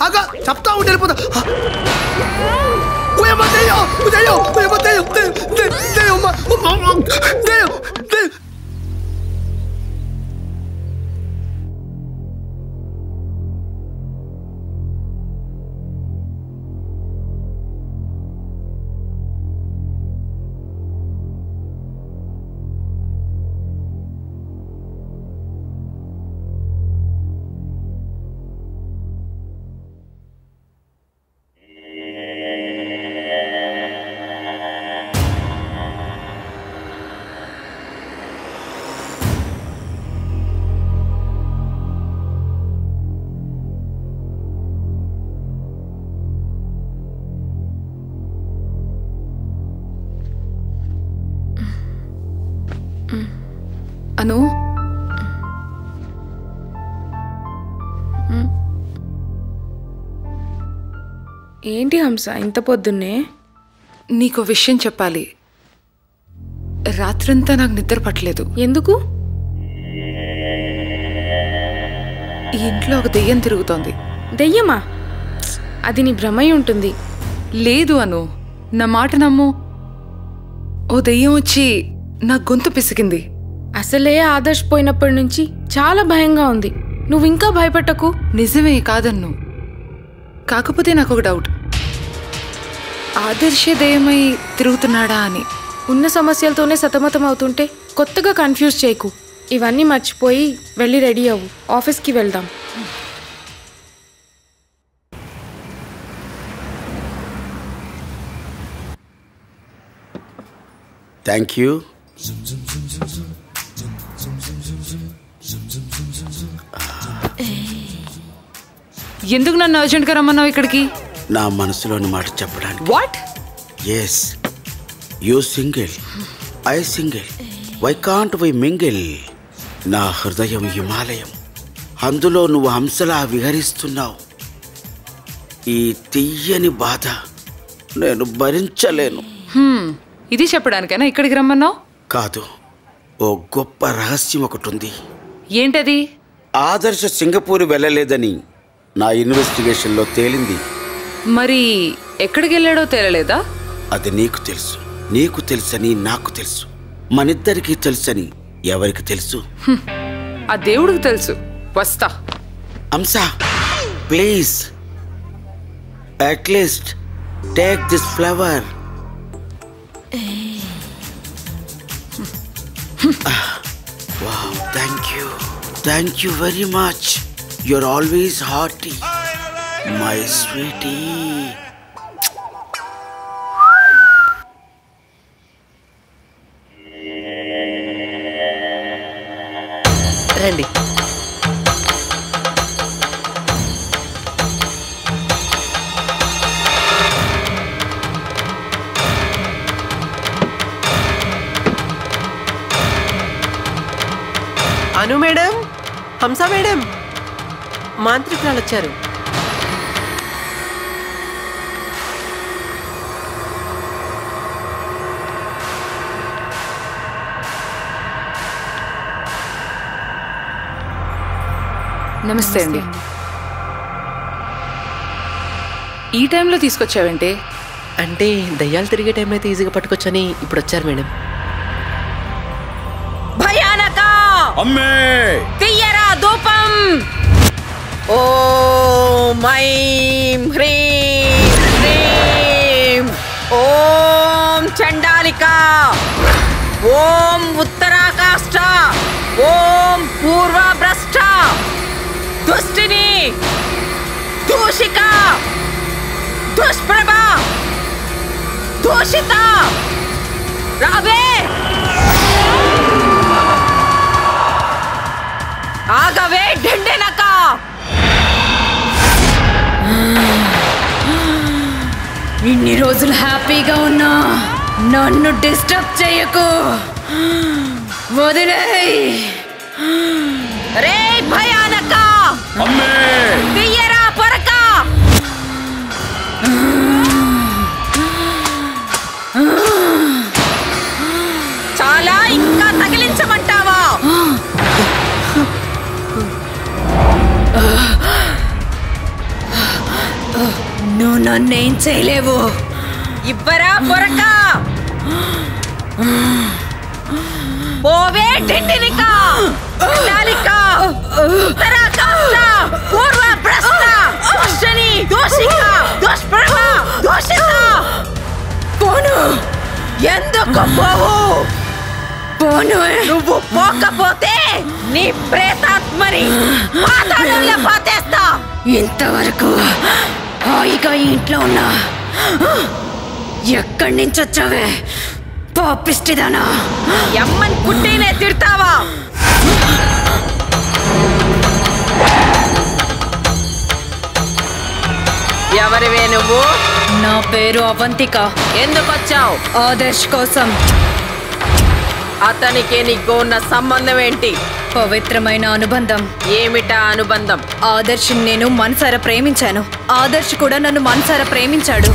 ఆగు, చెప్తా ఉంటే వెళ్ళిపోతా. అను, ఏంటి హంస ఇంత పొద్దున్నే? నీకో విషయం చెప్పాలి. రాత్రంతా నాకు నిద్ర పట్టలేదు. ఎందుకు? ఈ ఇంట్లో ఒక దెయ్యం తిరుగుతోంది. దెయ్యమా? అది నీ భ్రమై ఉంటుంది. లేదు అను, నా మాట నమ్ము. ఓ దెయ్యం వచ్చి నా గొంతు పిసికింది. అసలే ఆదర్శ్ పోయినప్పటి నుంచి చాలా భయంగా ఉంది. నువ్వు ఇంకా భయపడకు. నిజమే కాదన్ను. కాకపోతే నాకు ఒక డౌట్, ఆదర్శే దెయ్యమై తిరుగుతున్నాడా అని. ఉన్న సమస్యలతోనే సతమతం అవుతుంటే కొత్తగా కన్ఫ్యూజ్ చేయకు. ఇవన్నీ మర్చిపోయి వెళ్ళి రెడీ అవ్వు, ఆఫీస్కి వెళ్దాం. Thank you. ఎందుకు నన్ను అర్జెంట్గా రమ్మన్నావు ఇక్కడికి? నా మనసులోని మాట చెప్పడానికి. What? Yes, you single, I single, why can't we mingle. నా హృదయం హిమాలయం, అందులో నువ్వు హంసలా విహరిస్తున్నావు. ఈ తీయని బాధ నేను భరించలేను. ఇది చెప్పడానికైనా ఇక్కడికి రమ్మన్నావు? కాదు, ఓ గొప్ప రహస్యం ఒకటి ఉంది. ఏంటది? ఆదర్శ సింగపూర్ వెళ్ళలేదని నా ఇన్వెస్టిగేషన్లో తేలింది. మరి ఎక్కడికి వెళ్ళాడో తేలలేదా? అది నీకు తెలుసు, నీకు తెలుసని నాకు తెలుసు, మనిద్దరికీ తెలుసని ఎవరికి తెలుసు? ఆ దేవుడికి తెలుసు. వస్తా. Amsha please at least take this flower. Wow, thank you very much. You're always hearty my sweetie. రండి. అను మేడం, హంస మేడం, మాంత్రికురాలు వచ్చారు. నమస్తే అండి. ఈ టైంలో తీసుకొచ్చావేంటి? అంటే దయ్యాలు తిరిగే టైంలో అయితే ఈజీగా పట్టుకొచ్చని ఇప్పుడు వచ్చారు మేడం. భయానక అమ్మే తీయరా ధూపం. ఓం ఐం హ్రీం హ్రీం ఓం చండాలిక, ఓం ఉత్తరాకాష్ట, ఓం పూర్వభ్రష్ట, దుష్టిని, దూషిక, దుష్ప్రభ, దూషిత రావే. ఆగవే ఢెండెనక. ఇన్ని రోజులు హ్యాపీగా ఉన్నా, నన్ను డిస్టర్బ్ చేయకు, వదిలేయ్. రే భయానక, తీయరా పొరక. చాలా ఇంకా తగిలించమంటావా? నువ్వు నన్నేం చేయలేవు. ఇవ్వరా పొరక. పోవే ఢిండినిక, చండాలిక, ఉత్తరాకాష్ట, పూర్వభ్రష్ట, దుష్టిని, దోషిక, దుష్ప్రభ, దోషిత. పోను. ఎందుకు పోవు? పోను. నువ్వు పోకపోతే నీ ప్రేతాత్మని పాతాళంలో పాతేస్తా. ఇంతవరకు హాయిగా ఇంట్లో ఉన్నా, ఎక్కడి నుంచి వచ్చావే పాపిష్టిదానా? ఎమ్మని కుట్టినే తిడతావా? ఎవరివే నువ్వు? నా పేరు అవంతిక. ఎందుకు వచ్చావు? ఆదర్శ్ కోసం. అతనికి నీకు ఉన్న సంబంధం ఏంటి? పవిత్రమైన అనుబంధం. ఏమిటా అనుబంధం? ఆదర్శ్ నేను మనసారా ప్రేమించాను, ఆదర్శ్ కూడా నన్ను మనసారా ప్రేమించాడు.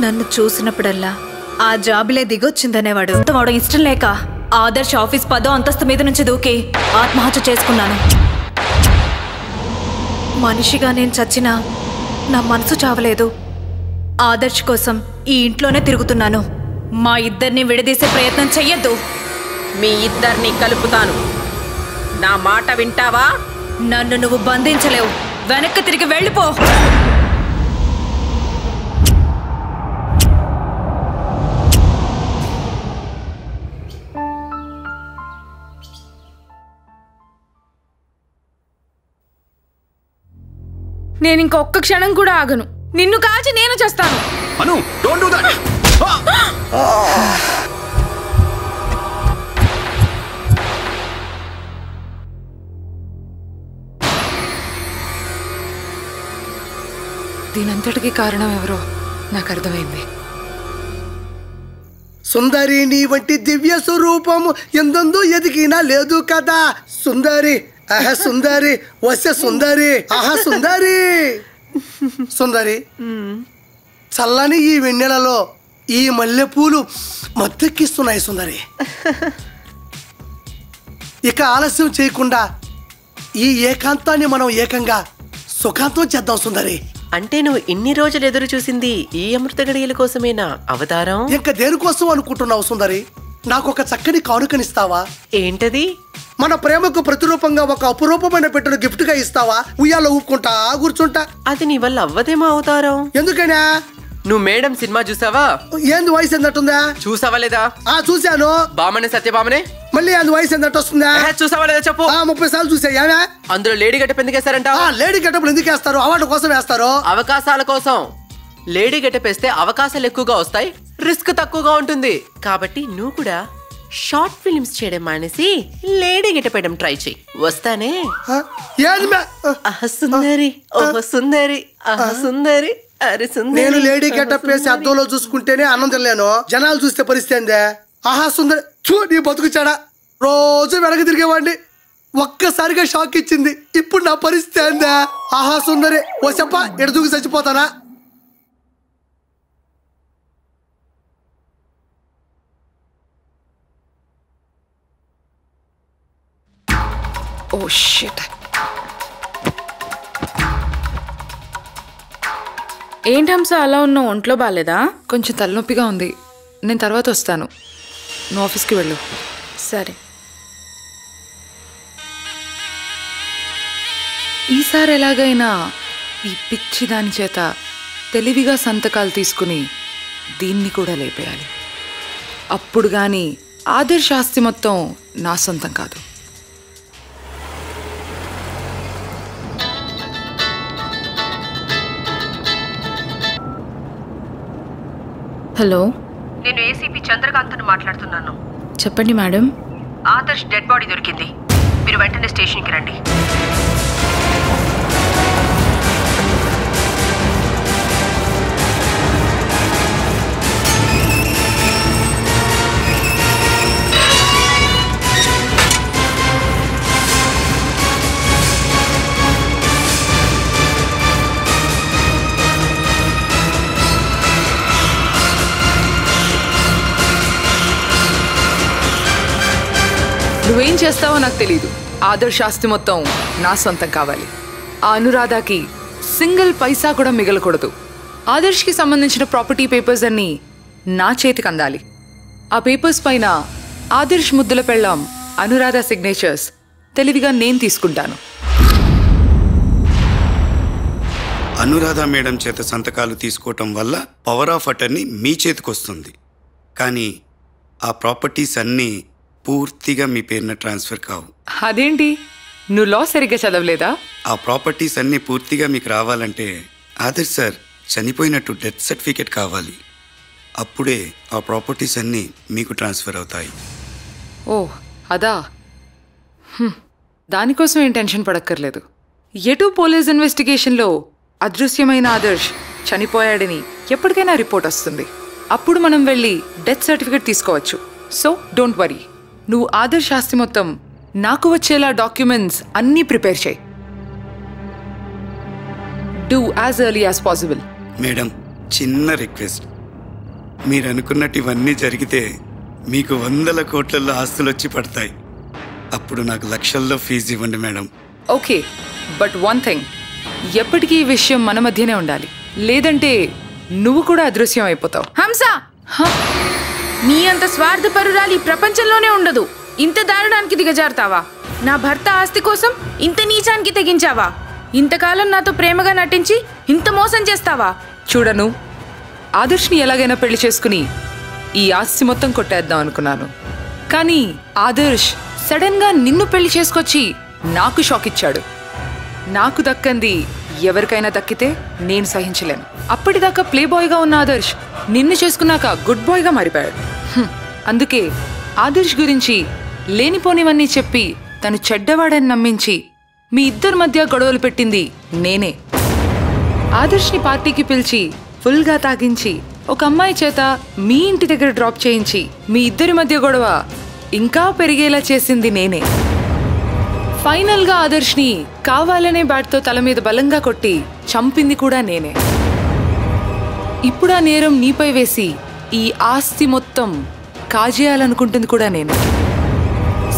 నన్ను చూసినప్పుడల్లా ఆ జాబులే దిగొచ్చిందనేవాడు. వాడు ఇష్టం లేక ఆదర్శ్ ఆఫీస్ 10వ అంతస్తు మీద నుంచి దూకి ఆత్మహత్య చేసుకున్నాను. మనిషిగా నేను చచ్చినా నా మనసు చావలేదు. ఆదర్శ్ కోసం ఈ ఇంట్లోనే తిరుగుతున్నాను. మా ఇద్దరిని విడదీసే ప్రయత్నం చెయ్యొద్దు. మీ ఇద్దరిని కలుపుతాను. నా మాట వింటావా? నన్ను నువ్వు బంధించలేవు. వెనక్కి తిరిగి వెళ్ళిపో. నేను ఇంకొక్క క్షణం కూడా ఆగను. నిన్ను కాల్చి నేను చేస్తాను. అను, డోంట్ డు దట్. దీనంతటికి కారణం ఎవరో నాకు అర్థమైంది. సుందరి నీ వంటి దివ్య స్వరూపము ఎందెందు ఎదిగినా లేదు కదా. సుందరి, ఆహా సుందరి, వసే సుందరి, ఆహా సుందరి. సుందరి, చల్లని ఈ వెన్నెలలో ఈ మల్లెపూలు మత్తెక్కిస్తున్నాయి సుందరి. ఇక ఆలస్యం చేయకుండా ఈ ఏకాంతాన్ని మనం ఏకంగా సుఖాంతం చేద్దాం సుందరి. అంటే నువ్వు ఇన్ని రోజులు ఎదురు చూసింది ఈ అమృత గడియల కోసమేనా అవతారం? ఇంకా దేనికోసం అనుకుంటున్నావు సుందరి? నాకు ఒక చక్కని కానుకనిస్తావా? ఏంటది? మన ప్రేమకు ప్రతిరూపంగా ఒక అపురూపమైన పెట్టెను గిఫ్ట్ గా ఇస్తావా? ఉయ్యాలో ఊపుకుంటా కూర్చుంటా. అది నీ వల్ల అవ్వదేమో అవతారం. ఎందుకనా? నువ్వు మేడం సినిమా చూసావా? ఏంది వయసు ఎందట్టుందా? చూసావా లేదా? చూశాను. బామనే సత్యభామనే. మళ్ళీ అందు వయసు ఎంత వస్తుందా? చూసావా లేదా చెప్పు. 30 సార్లు చూసా. అందులో లేడీ గెటప్ ఎందుకు వేస్తారంట? లేడీ గెటప్ ఎందుకు వేస్తారు? అవార్డు కోసం వేస్తారు. అవకాశాల కోసం. లేడీ గెటప్ వేస్తే అవకాశాలు ఎక్కువగా వస్తాయి, రిస్క్ తక్కువగా ఉంటుంది. కాబట్టి నువ్వు కూడా షార్ట్ ఫిల్మ్స్ చేయడం మానేసి లేడీ గెటప్ వేయడం ట్రై చేయి. వస్తానే. సుందరి ఓహో సుందరి సుందరి. అరే సుందరి. నేను లేడీ గెటప్ వేసి అద్దంలో చూసుకుంటేనే అన్నం తినలేను. జనాలు చూస్తే పరిస్థితి ఏందే? ఆహా సుందరి చూ, నీ బతుకుచాడా. రోజు వెనక తిరిగేవాడిని, ఒక్కసారిగా షాక్ ఇచ్చింది. ఇప్పుడు నా పరిస్థితి ఏందా? ఆహా సుందరి ఓ చెప్ప ఎడదూకి చచ్చిపోతానా? Oh shit. ఏంటి హంస అలా ఉన్నావు? ఒంట్లో బాలేదా? కొంచెం తలనొప్పిగా ఉంది. నేను తర్వాత వస్తాను. నువ్వు ఆఫీస్కి వెళ్ళు. సరే. ఈసారి ఎలాగైనా ఈ పిచ్చి దాని చేత తెలివిగా సంతకాలు తీసుకుని దీన్ని కూడా లేపేయాలి. అప్పుడు కానీ ఆదర్శ ఆస్తి మొత్తం నా సొంతం కాదు. హలో, నేను ఏసీపీ చంద్రకాంత్ను మాట్లాడుతున్నాను. చెప్పండి మేడం. ఆదర్శ్ డెడ్ బాడీ దొరికింది. మీరు వెంటనే స్టేషన్కి రండి. నువ్వేం చేస్తావో నాకు తెలీదు. ఆదర్శ ఆస్తి మొత్తం నా సొంతం కావాలి. ఆ అనురాధకి సింగిల్ పైసా కూడా మిగలకూడదు. ఆదర్శ్కి సంబంధించిన ప్రాపర్టీ పేపర్స్ అన్నీ నా చేతికి అందాలి. ఆ పేపర్స్ పైన ఆదర్శ్ ముద్దుల పెళ్ళాం అనురాధ సిగ్నేచర్స్ తెలివిగా నేను తీసుకుంటాను. అనురాధ మేడం చేత సంతకాలు తీసుకోవటం వల్ల పవర్ ఆఫ్ అటర్నీ మీ చేతికి వస్తుంది. కానీ ఆ ప్రాపర్టీస్ అన్నీ పూర్తిగా మీ పేరున ట్రాన్స్ఫర్ కావు. అదేంటి, నువ్వు లా సరిగ్గా చదవలేదా? ఆ ప్రాపర్టీస్ అన్నీ పూర్తిగా మీకు రావాలంటే ఆదర్శ్ సార్ చనిపోయినట్టు డెత్ సర్టిఫికేట్ కావాలి. అప్పుడే ఆ ప్రాపర్టీస్ అన్నీ మీకు ట్రాన్స్ఫర్ అవుతాయి. ఓ అదా. దానికోసం ఏం టెన్షన్ పడక్కర్లేదు. ఎటు పోలీస్ ఇన్వెస్టిగేషన్లో అదృశ్యమైన ఆదర్శ్ చనిపోయాడని ఎప్పటికైనా రిపోర్ట్ వస్తుంది. అప్పుడు మనం వెళ్ళి డెత్ సర్టిఫికేట్ తీసుకోవచ్చు. So don't worry. నువ్వు ఆదర్శ్ ఆస్తి మొత్తం నాకు వచ్చేలా డాక్యుమెంట్స్ అన్నీ ప్రిపేర్ చేయి. Do as early as possible. Madam, చిన్న రిక్వెస్ట్. మీరు అనుకున్నట్టు ఇవన్నీ జరిగితే మీకు 100 కోట్లలో ఆస్తులు వచ్చి పడతాయి. అప్పుడు నాకు లక్షల్లో ఫీజు ఇవ్వండి madam. Okay, but one thing, ఎప్పటికీ ఈ విషయం మన మధ్యనే ఉండాలి. లేదంటే నువ్వు కూడా అదృశ్యం అయిపోతావు. హంస, నీ అంత స్వార్థపరురాలు ఈ ప్రపంచంలోనే ఉండదు. ఇంత దారుణానికి దిగజారుతావా? నా భర్త ఆస్తి కోసం ఇంత నీచానికి తెగించావా? ఇంతకాలం నాతో ప్రేమగా నటించి ఇంత మోసం చేస్తావా? చూడను, ఆదర్శ్ని ఎలాగైనా పెళ్లి చేసుకుని ఈ ఆస్తి మొత్తం కొట్టేద్దాం అనుకున్నాను. కానీ ఆదర్శ్ సడన్ గా నిన్ను పెళ్లి చేసుకొచ్చి నాకు షాక్ ఇచ్చాడు. నాకు దక్కంది ఎవరికైనా దక్కితే నేను సహించలేను. అప్పటిదాకా ప్లే బాయ్గా ఉన్న ఆదర్శ్ నిన్ను చేసుకున్నాక గుడ్ బాయ్గా మారిపోయాడు. అందుకే ఆదర్శ్ గురించి లేనిపోనివన్నీ చెప్పి తను చెడ్డవాడని నమ్మించి మీ ఇద్దరి మధ్య గొడవలు పెట్టింది నేనే. ఆదర్శ్ని పార్టీకి పిలిచి ఫుల్గా తాగించి ఒక అమ్మాయి చేత మీ ఇంటి దగ్గర డ్రాప్ చేయించి మీ ఇద్దరి మధ్య గొడవ ఇంకా పెరిగేలా చేసింది నేనే. ఫైనల్గా ఆదర్శ్ని కావాలనే బ్యాట్తో తల మీద బలంగా కొట్టి చంపింది కూడా నేనే. ఇప్పుడు ఆ నేరం నీపై వేసి ఈ ఆస్తి మొత్తం కాజేయాలనుకుంటుంది కూడా నేనే.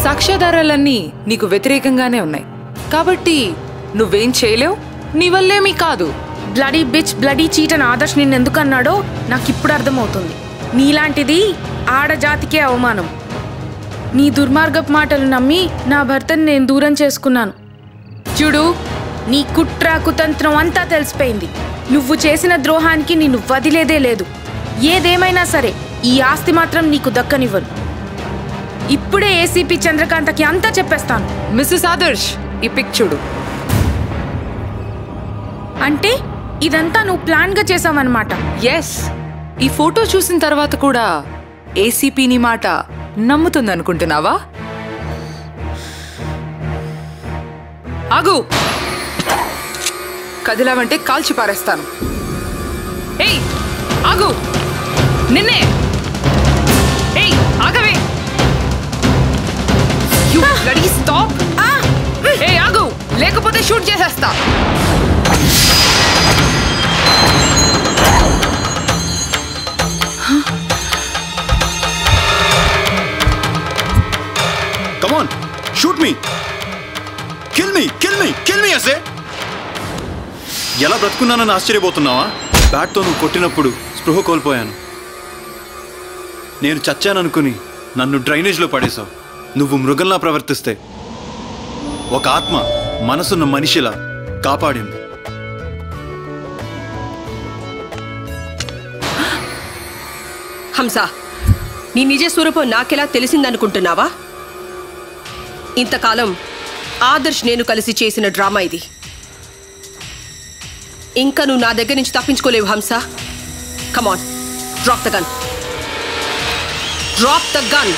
సాక్ష్యాధారాలన్నీ నీకు వ్యతిరేకంగానే ఉన్నాయి. కాబట్టి నువ్వేం చేయలేవు, నీ వల్లేమీ కాదు. బ్లడీ బిచ్ బ్లడీ చీట్ అని ఆదర్శ్ నిన్ను ఎందుకు అన్నాడో నాకు ఇప్పుడు అర్థమవుతుంది. నీలాంటిది ఆడజాతికే అవమానం. నీ దుర్మార్గపు మాటలు నమ్మి నా భర్తను నేను దూరం చేసుకున్నాను. చూడు, నీ కుట్ర కుతంత్రం అంతా తెలిసిపోయింది. నువ్వు చేసిన ద్రోహానికి నిన్ను వదిలేదే లేదు. ఏదేమైనా సరే ఈ ఆస్తి మాత్రం నీకు దక్కనివ్వను. ఇప్పుడే ఏసీపీ చంద్రకాంతకి అంతా చెప్పేస్తాను. మిస్సెస్ ఆదర్శ్, ఈ పిక్ చూడు. అంటే ఇదంతా నువ్వు ప్లాన్ గా చేసావన్నమాట. ఎస్, ఈ ఫోటో చూసిన తర్వాత కూడా ఏసీపీని మాట నమ్ముతుందనుకుంటున్నావా? ఆగు, కదిలావంటే కాల్చి పారేస్తాను. ఏయ్ ఆగు, నిన్నే. ఏయ్ ఆగవే. You bloody stop. ఏయ్ ఆగు, లేకపోతే షూట్ చేసేస్తా. Come on, shoot me. Kill me, kill me, kill me అసే. ఎలా బ్రతుకున్నానని ఆశ్చర్యపోతున్నావా? బ్యాట్తో నువ్వు కొట్టినప్పుడు స్పృహ కోల్పోయాను. నేను చచ్చాననుకుని నన్ను డ్రైనేజ్లో పడేశావు. నువ్వు మృగంలా ప్రవర్తిస్తే ఒక ఆత్మ మనసున్న మనిషిలా కాపాడింది. హంస, నీ నిజ స్వరూపం నాకెలా తెలిసిందనుకుంటున్నావా? ఇంతకాలం ఆదర్శ్ నేను కలిసి చేసిన డ్రామా ఇది. ఇంకా నువ్వు నా దగ్గర నుంచి తప్పించుకోలేవు Hamsa. Come on, drop the gun. Drop the gun.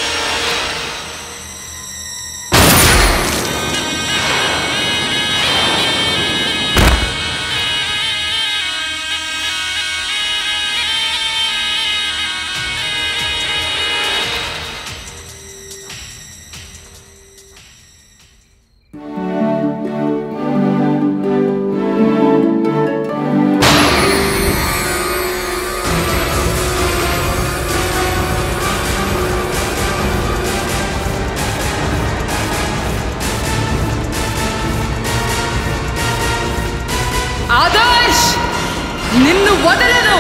Adarsh, నిన్ను వదలను.